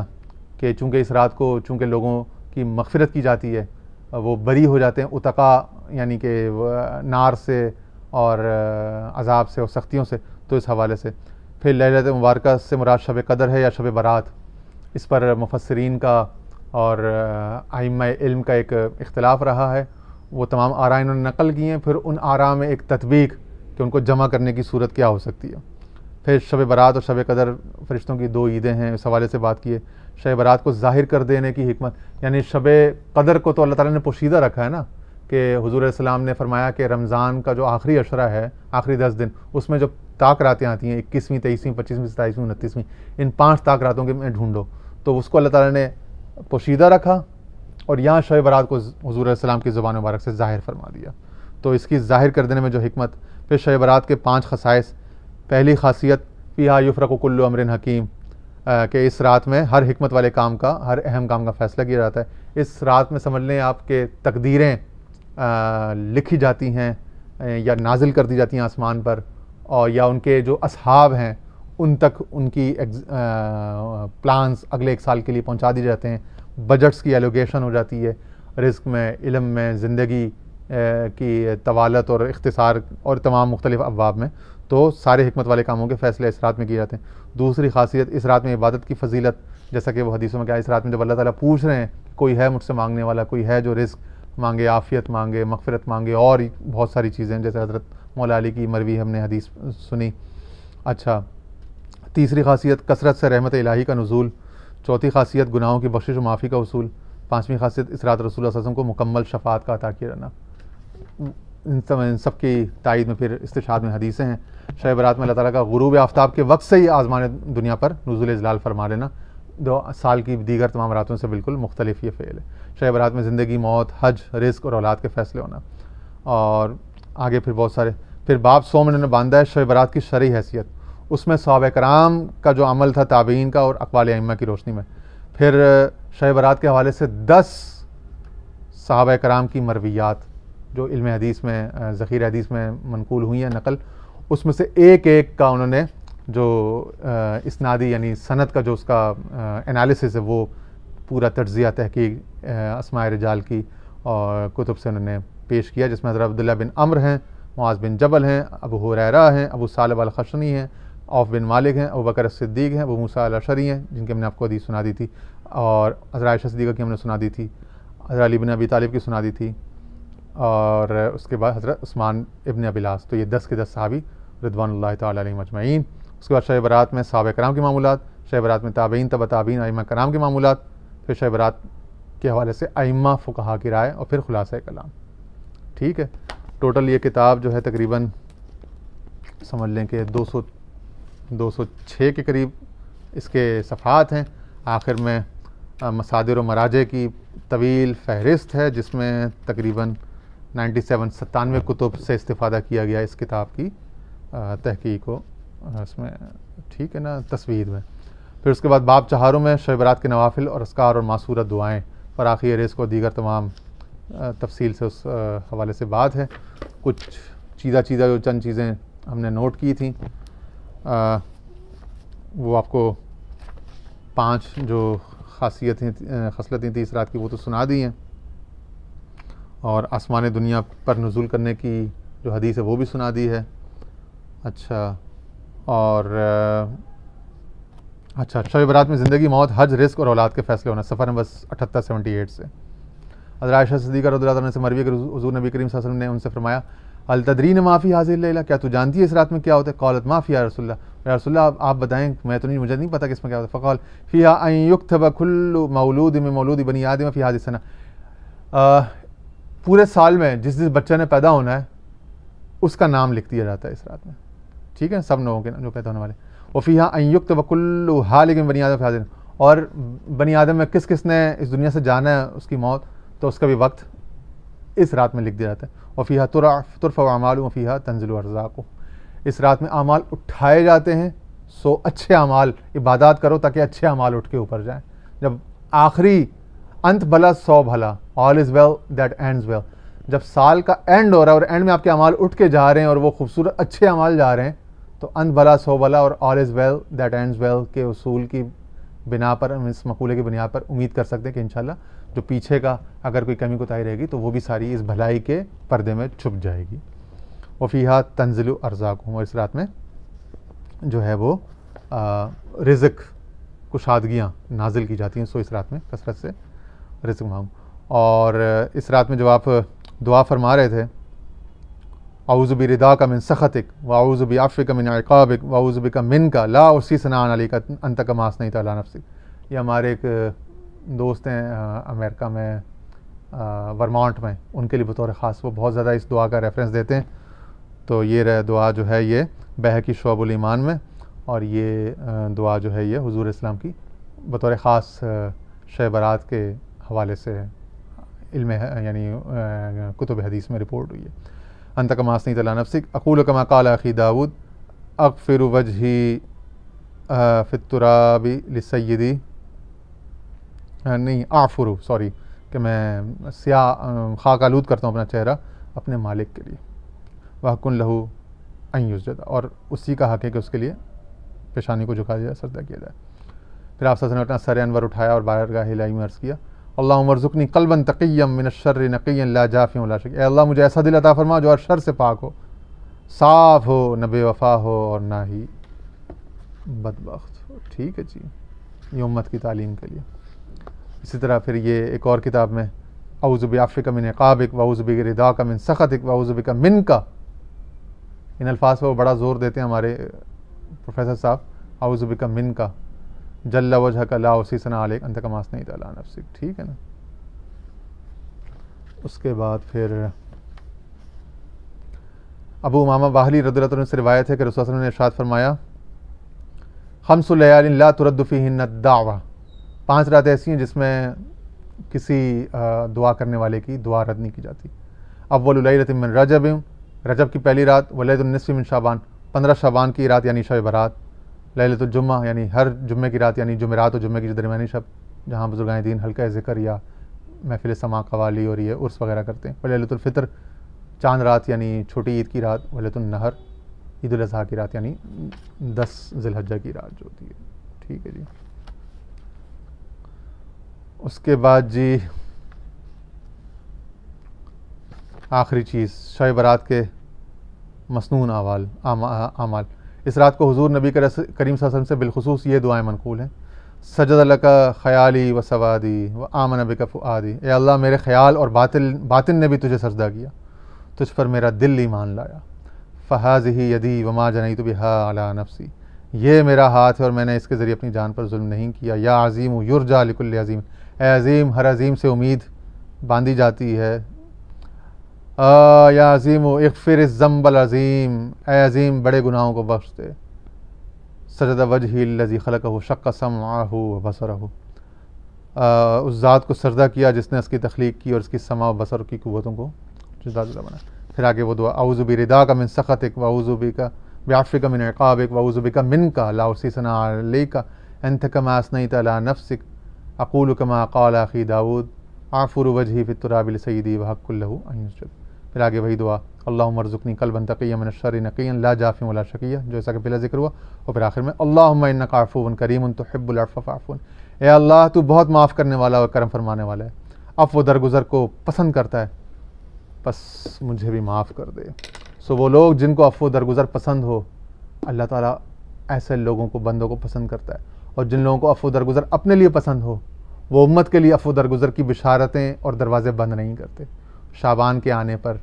کہ چونکہ اس رات کو چونکہ لوگوں کی مغفرت کی جاتی ہے, وہ بری ہو جاتے ہیں اتقا, یعنی کہ نار سے اور عذاب سے اور سختیوں سے, تو اس حوالے سے. پھر لیلۃ مبارکہ سے مراد شب قدر ہے یا شب برات, اس پر مفسرین کا اور ائمہ علم کا ایک اختلاف رہا ہے. وہ تمام آراء انہوں نے نقل کی ہیں. پھر ان آراء میں ایک تطبیق کہ ان کو جمع کرنے کی صورت کیا ہو سکتی ہے. پھر شب برات اور شب قدر فرشتوں کی 2 عیدیں ہیں, اس حوالے سے بات کی ہے. شب برات کو ظاہر کر دینے کی حکمت, یعنی شب قدر کو تو اللہ تعالیٰ نے پوشیدہ رکھا ہے نا, کہ حضور علیہ السلام نے فرمایا کہ رمضان کا جو آخری عشرہ ہے, آخری 10 دن, اس میں جو طاق راتیں آتی ہیں 21ویں 23ویں 25ویں 27ویں 29ویں, ان 5 طاق راتوں کے میں ڈھونڈو, تو اس کو اللہ تعالیٰ نے پوشیدہ رکھا, اور یہاں شب برات کو حضور علیہ السلام کی زبان مبارک سے ظاہر فرما دیا. تو اس کی ظاہر کر دینے میں جو حکمت. پھر شب برات کے 5 خصائص. پہلی خاصیت فیہا یفرق کل امر حکیم, کہ اس رات میں ہر حکمت والے کام کا، ہر اہم کام کا فیصلہ کیا جاتا ہے. اس رات میں سمجھ لیں آپ کے تقدیریں لکھی جاتی ہیں یا نازل کر دی جاتی ہیں آسمان پر، اور یا ان کے جو اصحاب ہیں ان تک ان کی پلانز اگلے ایک سال کے لیے پہنچا دی جاتے ہیں. بجٹس کی ایلوکیشن ہو جاتی ہے، رزق میں، علم میں، زندگی کی طوالت اور اختصار اور تمام مختلف ابواب میں. تو سارے حکمت والے کاموں کے فیصلے اس رات میں کیے جاتے ہیں. دوسری خاصیت اس رات میں عبادت کی فضیلت، جیسا کہ وہ حدیثوں میں کہا اس رات میں جب اللہ تعالیٰ پوچھ رہے ہیں کوئی ہے مجھ سے مانگنے والا، کوئی ہے جو رزق مانگے، عافیت مانگے، مغفرت مانگے، اور بہت ساری چیزیں جیسے حضرت مولا علی کی مروی ہم نے حدیث سنی. اچھا، تیسری خاصیت کثرت سے رحمت الہی کا نزول. چوتھی خاصیت گناہوں کی بخشش و معافی کا حصول. پانچویں خاصیت اس رات رسول اللہ صلی اللہ علیہ وسلم کو مکمل شفاعت کا عطا کیا جانا. ان سب کی تائید میں پھر استشہاد میں حدیثیں ہیں. شب برات میں اللہ تعالیٰ کا غروب آفتاب کے وقت سے ہی آسمان دنیا پر نزول اجلال فرما لینا، دو سال کی دیگر تمام راتوں سے بالکل مختلف یہ فعل ہے. شب برات میں زندگی، موت، حج، رزق اور اولاد کے فیصلے ہونا. اور آگے پھر بہت سارے، پھر باب سوم انہوں نے باندھا ہے شب برات کی شرعی حیثیت. اس میں صحابہ کرام کا جو عمل تھا تابعین کا اور اقوال ائمہ کی روشنی میں. پھر شب برات کے حوالے سے 10 صحابہ کرام کی مرویات جو علم حدیث میں، ذخیر حدیث میں منقول ہوئی ہیں نقل، اس میں سے ایک ایک کا انہوں نے جو اسنادی یعنی سند کا جو اس کا انالیسس ہے وہ پورا تجزیہ تحقیق اسماء رجال کی اور کتب سے انہوں نے پیش کیا، جس میں حضرت عبداللہ بن عمرو ہیں، معاذ بن جبل ہیں، ابو ہریرہ ہیں، ابو ثعلبہ الخشنی ہیں، عوف بن مالک ہیں، ابو بکر صدیق ہیں، ابو موسیٰ الاشعری ہیں جن کی ہم نے آپ کو حدیث سنا دی تھی، اور حضرت عائشہ صدیقہ کی ہم نے سنا دی تھی، حضرت علی بن ابی طالب کی سنا دی تھی، اور اس کے بعد حضرت عثمان ابن ابی العاص. تو یہ 10 کے 10 صحابی رضوان اللہ تعالیٰ علیہم اجمعین. اس کے بعد شب برات میں صحابہ کرام کے معمولات، شب برات میں تابعین، تبع تابعین، ائمہ کرام کے معمولات، پھر شب برات کے حوالے سے ائمہ فقہا کی رائے، اور پھر خلاصہ کلام. ٹھیک ہے، ٹوٹل یہ کتاب جو ہے تقریباً سمجھ لیں کہ 206 کے قریب اس کے صفحات ہیں. آخر میں مصادر و مراجع کی طویل فہرست ہے جس میں تقریباً 97 کتب سے استفادہ کیا گیا اس کتاب کی تحقیق و اس میں، ٹھیک ہے نا، تصویر میں. پھر اس کے بعد باب چہاروں میں شب برات کے نوافل اور اذکار اور معصورت دعائیں، فراخی رزق اور دیگر تمام تفصیل سے اس حوالے سے بات ہے. کچھ چیزیں جو چند چیزیں ہم نے نوٹ کی تھیں وہ آپ کو 5 جو خصلتیں تھی اس رات کی وہ تو سنا دی ہیں، اور آسمان دنیا پر نزول کرنے کی جو حدیث ہے وہ بھی سنا دی ہے. اچھا، اور شب برات میں زندگی، موت، حج، رزق اور اولاد کے فیصلے ہونا، صفحہ نمبر 78-78 سے. حضرت عائشہ صدیقہ رضی اللہ عنہ سے مروی ہے کہ حضور نبی کریم صلی اللہ علیہ وسلم نے ان سے فرمایا هل تدرین ما فی هذه اللیلہ، کیا تو جانتی ہے اس رات میں کیا ہوتا ہے؟ قالت ما فی یا رسول اللہ، یا رسول اللہ آپ بتائیں، میں تو نہیں، مجھے نہیں پتا کہ اس میں کیا ہوتا ہے. فقال فیہا ان یکتب کل مولود من مولود بنی آدم فی هذه السنہ، پورے سال میں جس بچے نے پیدا ہونا ہے اس کا نام لکھ دیا جاتا ہے اس رات میں. ٹھیک ہے، سب لوگوں کے جو پیدا ہونے والے. وفیہا ان یکتب کل ہالک من بنی آدم فی هذه، اور بنی آدم میں کس کس نے اس دنیا سے جانا ہے اس کی موت، تو اس کا بھی وقت اس رات میں لکھ دیا جاتا ہے. وفیہا ترفع اعمال وفیہا تنزل ارزاق، اس رات میں اعمال اٹھائے جاتے ہیں. سو اچھے اعمال، عبادات کرو تاکہ اچھے اعمال اٹھ کے اوپر جائیں. جب آخری انت بھلا سو بھلا، all is well that ends well، جب سال کا اینڈ ہو رہا ہے اور اینڈ میں آپ کے اعمال اٹھ کے جا رہے ہیں اور وہ خوبصورت اچھے اعمال جا رہے ہیں، تو انت بھلا سو بھلا اور all is well that ends well کے اصول کی بنا پر، اس مقولے کی بنیاد پر امید کر سکتے ہیں کہ انشاءاللہ جو پیچھے کا اگر کوئی کمی کوتاہی رہے گی تو وہ بھی ساری اس بھلائی کے پردے میں چھپ جائے گی. وفیہا تنزل ارزاقہم، اور اس رات میں جو ہے وہ رزق کشادگیاں نازل کی جاتی ہیں. سو اس رات میں کثرت سے رزق مانگو. اور اس رات میں جب آپ دعا فرما رہے تھے اعوذ برضاک من سخطک واعوذ بعفوک من عقابک واعوذ بک منک لا احصی ثناء علیک انت کما اثنیت علی نفسک، یہ ہمارے ایک دوست ہیں امریکہ میں ورمانٹ میں، ان کے لیے بطور خاص وہ بہت زیادہ اس دعا کا ریفرنس دیتے ہیں. تو یہ دعا جو ہے یہ بہقی شعب الایمان میں، اور یہ دعا جو ہے یہ حضور اسلام کی بطور خاص شب برات کے حوالے سے علم یعنی کتب حدیث میں رپورٹ ہوئی ہے. انت کما اثنیت علی نفسک اقول کما قال اخی داود اغفر وجہی فی التراب لسیدی، نہیں آفرو، سوری، کہ میں سیاہ خاک آلود کرتا ہوں اپنا چہرہ اپنے مالک کے لیے. وحق لہو ان یسجد، اور اسی کا حق ہے کہ اس کے لیے پیشانی کو جھکا دیا جائے، سجدہ کیا جائے. پھر آپ صلی اللہ علیہ وسلم نے اپنا سر انور اٹھایا اور بارگاہ الہی میں عرض کیا اللہم ارزقنی قلبا تقیا من الشر نقیا لا جافیا ولا شقیا، اے اللہ مجھے ایسا دل عطا فرما جو ہر شر سے پاک ہو، صاف ہو، نہ بے وفا ہو اور نہ ہی بدبخت ہو. ٹھیک ہے جی، یہ امت کی تعلیم کے لیے. اسی طرح پھر یہ ایک اور کتاب میں اعوذ بعفوک من عقابک واعوذ برضاک من سخطک واعوذ بک منک، ان الفاظ پہ وہ بڑا زور دیتے ہیں ہمارے پروفیسر صاحب. اعوذ بک منک جل وجہک لا احصی ثناء علیک انت کما اثنیت علی نفسک. ٹھیک ہے نا. اس کے بعد پھر ابو امامہ باہلی رضی اللہ عنہ سے روایت ہے کہ رسول اللہ صلی اللہ علیہ وسلم نے ارشاد فرمایا خمس لیال لا ترد فیہن الدعوہ، 5 راتیں ایسی ہیں جس میں کسی دعا کرنے والے کی دعا رد نہیں کی جاتی. اول لیلۃ من رجب، رجب کی پہلی رات، ولیلۃ النصف من شعبان، 15 شعبان کی رات یعنی شب برات، لیلۃ الجمعہ یعنی ہر جمعے کی رات یعنی جمعرات و جمعے کی جو درمیانی شب جہاں بزرگان دین حلقہ ذکر یا محفل سماع قوالی اور یہ عرس وغیرہ کرتے ہیں. ولیلۃ الفطر چاند رات یعنی چھوٹی عید کی رات، ولیلۃ النحر عید الاضحیٰ کی رات یعنی 10 ذی الحجہ کی رات جو ہوتی ہے. ٹھیک ہے جی. اس کے بعد جی آخری چیز شب برات کے مسنون اعمال. اس رات کو حضور نبی کریم صلی اللہ علیہ وسلم سے بالخصوص یہ دعائیں منقول ہیں سجد لک خیالی و سوادی و آمن بک فؤادی، اے اللہ میرے خیال اور باطن نے بھی تجھے سجدہ کیا، تجھ پر میرا دل ایمان لایا. فہذہ یدی وما جنیت بہا علی نفسی، یہ میرا ہاتھ ہے اور میں نے اس کے ذریعے اپنی جان پر ظلم نہیں کیا. یا عظیم یرجا لکل عظیم، اے عظیم ہر عظیم سے امید باندھی جاتی ہے. یا عظیم اغفر الذنب العظیم، اے عظیم بڑے گناہوں کو بخش دے. سجد وجہی الذی خلقہ شق سمعہ و بصرہ، اس ذات کو سجدہ کیا جس نے اس کی تخلیق کی اور اس کی سمع و بصر کی قوتوں کو جدا جدا بنا. پھر آگے وہ دعا اعوذ برضاک من سخطک واعوذ بک بعفوک من عقابک واعوذ بک منک لا احصی ثناء علیک انت کما اثنیت علی نفسک اقول کما قال اخی داود اعفر وجہی فی التراب لسیدی وحق لہ ان یسجد. پھر آگے وہی دعا اللہم ارزقنی قلبا تقیا من الشر نقیا لا جافیا ولا شقیا، جو ایسا کہ پہلا ذکر ہوا. اور پھر آخر میں اللہم انک عفو کریم تحب العفو فاعف عنی، اے اللہ تو بہت معاف کرنے والا اور کرم فرمانے والا ہے، عفو درگزر کو پسند کرتا ہے، بس مجھے بھی معاف کر دے. وہ لوگ جن کو عفو درگزر پسند ہو، اللہ تعالیٰ ایسے لوگوں کو بندوں کو پسند کرتا ہے. اور جن لوگوں کو عفو درگزر اپنے لیے پسند ہو وہ امت کے لیے عفو درگزر کی بشارتیں اور دروازے بند نہیں کرتے. شعبان کے آنے پر،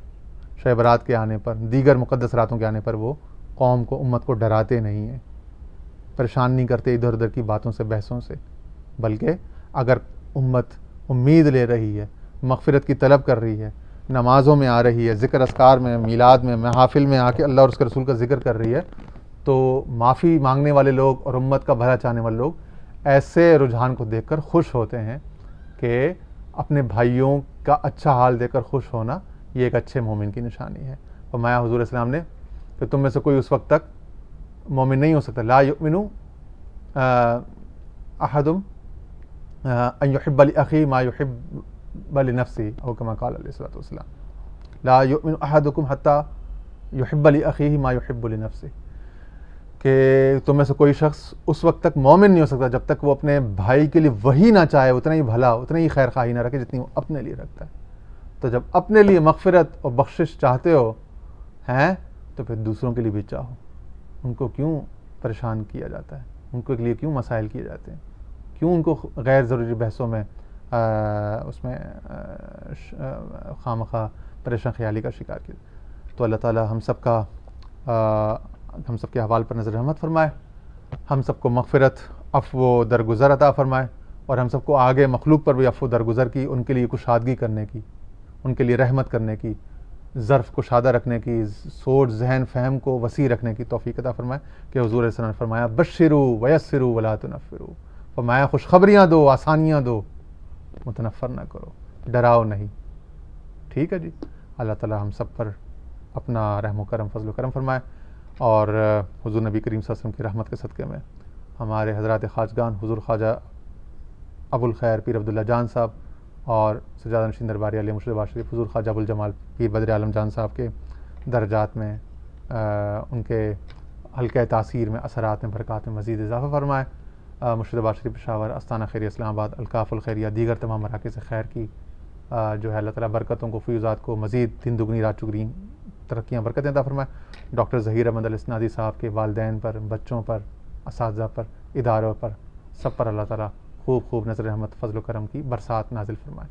شب برات کے آنے پر، دیگر مقدس راتوں کے آنے پر وہ قوم کو امت کو ڈراتے نہیں ہیں، پریشان نہیں کرتے ادھر ادھر کی باتوں سے بحثوں سے، بلکہ اگر امت امید لے رہی ہے، مغفرت کی طلب کر رہی ہے، نمازوں میں آ رہی ہے، ذکر اذکار میں، میلاد میں، محافل میں آ کے اللہ اور اس کے رسول کا ذکر کر رہی ہے، تو معافی مانگنے والے لوگ اور امت کا بھلا چاہنے والے لوگ ایسے رجحان کو دیکھ کر خوش ہوتے ہیں کہ اپنے بھائیوں کا اچھا حال دیکھ کر خوش ہونا یہ ایک اچھے مومن کی نشانی ہے. فرمایا حضور اسلام نے کہ تم میں سے کوئی اس وقت تک مومن نہیں ہو سکتا لا یؤمن احدم ان یحب لاخیہ ما یحب لنفسہ او کما قال علیہ الصلوۃ والسلام، لا یؤمن احدکم حتی یحب لاخیہ ما یحب لنفسہ، کہ تم میں سے کوئی شخص اس وقت تک مومن نہیں ہو سکتا جب تک وہ اپنے بھائی کے لیے وہی نہ چاہے، اتنا ہی بھلا، اتنا ہی خیر خواہی نہ رکھے جتنی وہ اپنے لیے رکھتا ہے. تو جب اپنے لیے مغفرت اور بخشش چاہتے ہو ہیں تو پھر دوسروں کے لیے بھی چاہو. ان کو کیوں پریشان کیا جاتا ہے، ان کے لیے کیوں مسائل کیے جاتے ہیں، کیوں ان کو غیر ضروری بحثوں میں اس میں خواہ پریشان خیالی کا شکار کیا. تو اللہ تعالی ہم سب کے احوال پر نظر رحمت فرمائے، ہم سب کو مغفرت، عفو درگزر عطا فرمائے، اور ہم سب کو آگے مخلوق پر بھی عفو درگزر کی، ان کے لیے کشادگی کرنے کی، ان کے لیے رحمت کرنے کی، ظرف کو شادہ رکھنے کی، سوچ ذہن فہم کو وسیع رکھنے کی توفیق عطا فرمائے. کہ حضور علیہ السلام نے فرمایا بشروا ویسروا ولا تنفروا، فرمایا خوشخبریاں دو، آسانیاں دو، متنفر نہ کرو، ڈراؤ نہیں. ٹھیک ہے جی. اللہ تعالی ہم سب پر اپنا رحم و کرم، فضل و کرم فرمائے، اور حضور نبی کریم صلی اللہ علیہ وسلم کی رحمت کے صدقے میں ہمارے حضرات خواجگان حضور خواجہ ابو الخیر پیر عبداللہ جان صاحب اور سجادہ نشین درباری علیہ مرشد آباد شریف حضور خواجہ ابوالجمال پیر بدر عالم جان صاحب کے درجات میں، ان کے حلقہ تاثیر میں، اثرات میں، برکات میں مزید اضافہ فرمائے۔ مرشد آباد شریف پشاور، استانہ خیریہ اسلام آباد، الکاف الخیریہ، دیگر تمام مراکز خیر کی جو ہے اللہ تعالیٰ برکتوں کو، فیوزات کو مزید دن دگنی رات چگنی ترقیاں برکتیں عطا فرمائے۔ ڈاکٹر ظہیر احمد الاسنادی صاحب کے والدین پر، بچوں پر، اساتذہ پر، اداروں پر، سب پر اللہ تعالیٰ خوب خوب نظر رحمت، فضل و کرم کی برسات نازل فرمائے،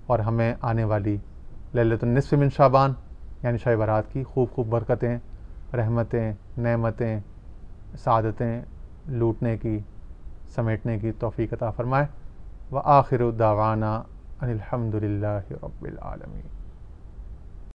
اور ہمیں آنے والی لیلۃ النصف من شعبان یعنی شب برات کی خوب خوب برکتیں، رحمتیں، نعمتیں، سعادتیں لوٹنے کی، سمیٹنے کی توفیق عطا فرمائے۔ وآخر دعوانا ان الحمد للہ رب العالمین۔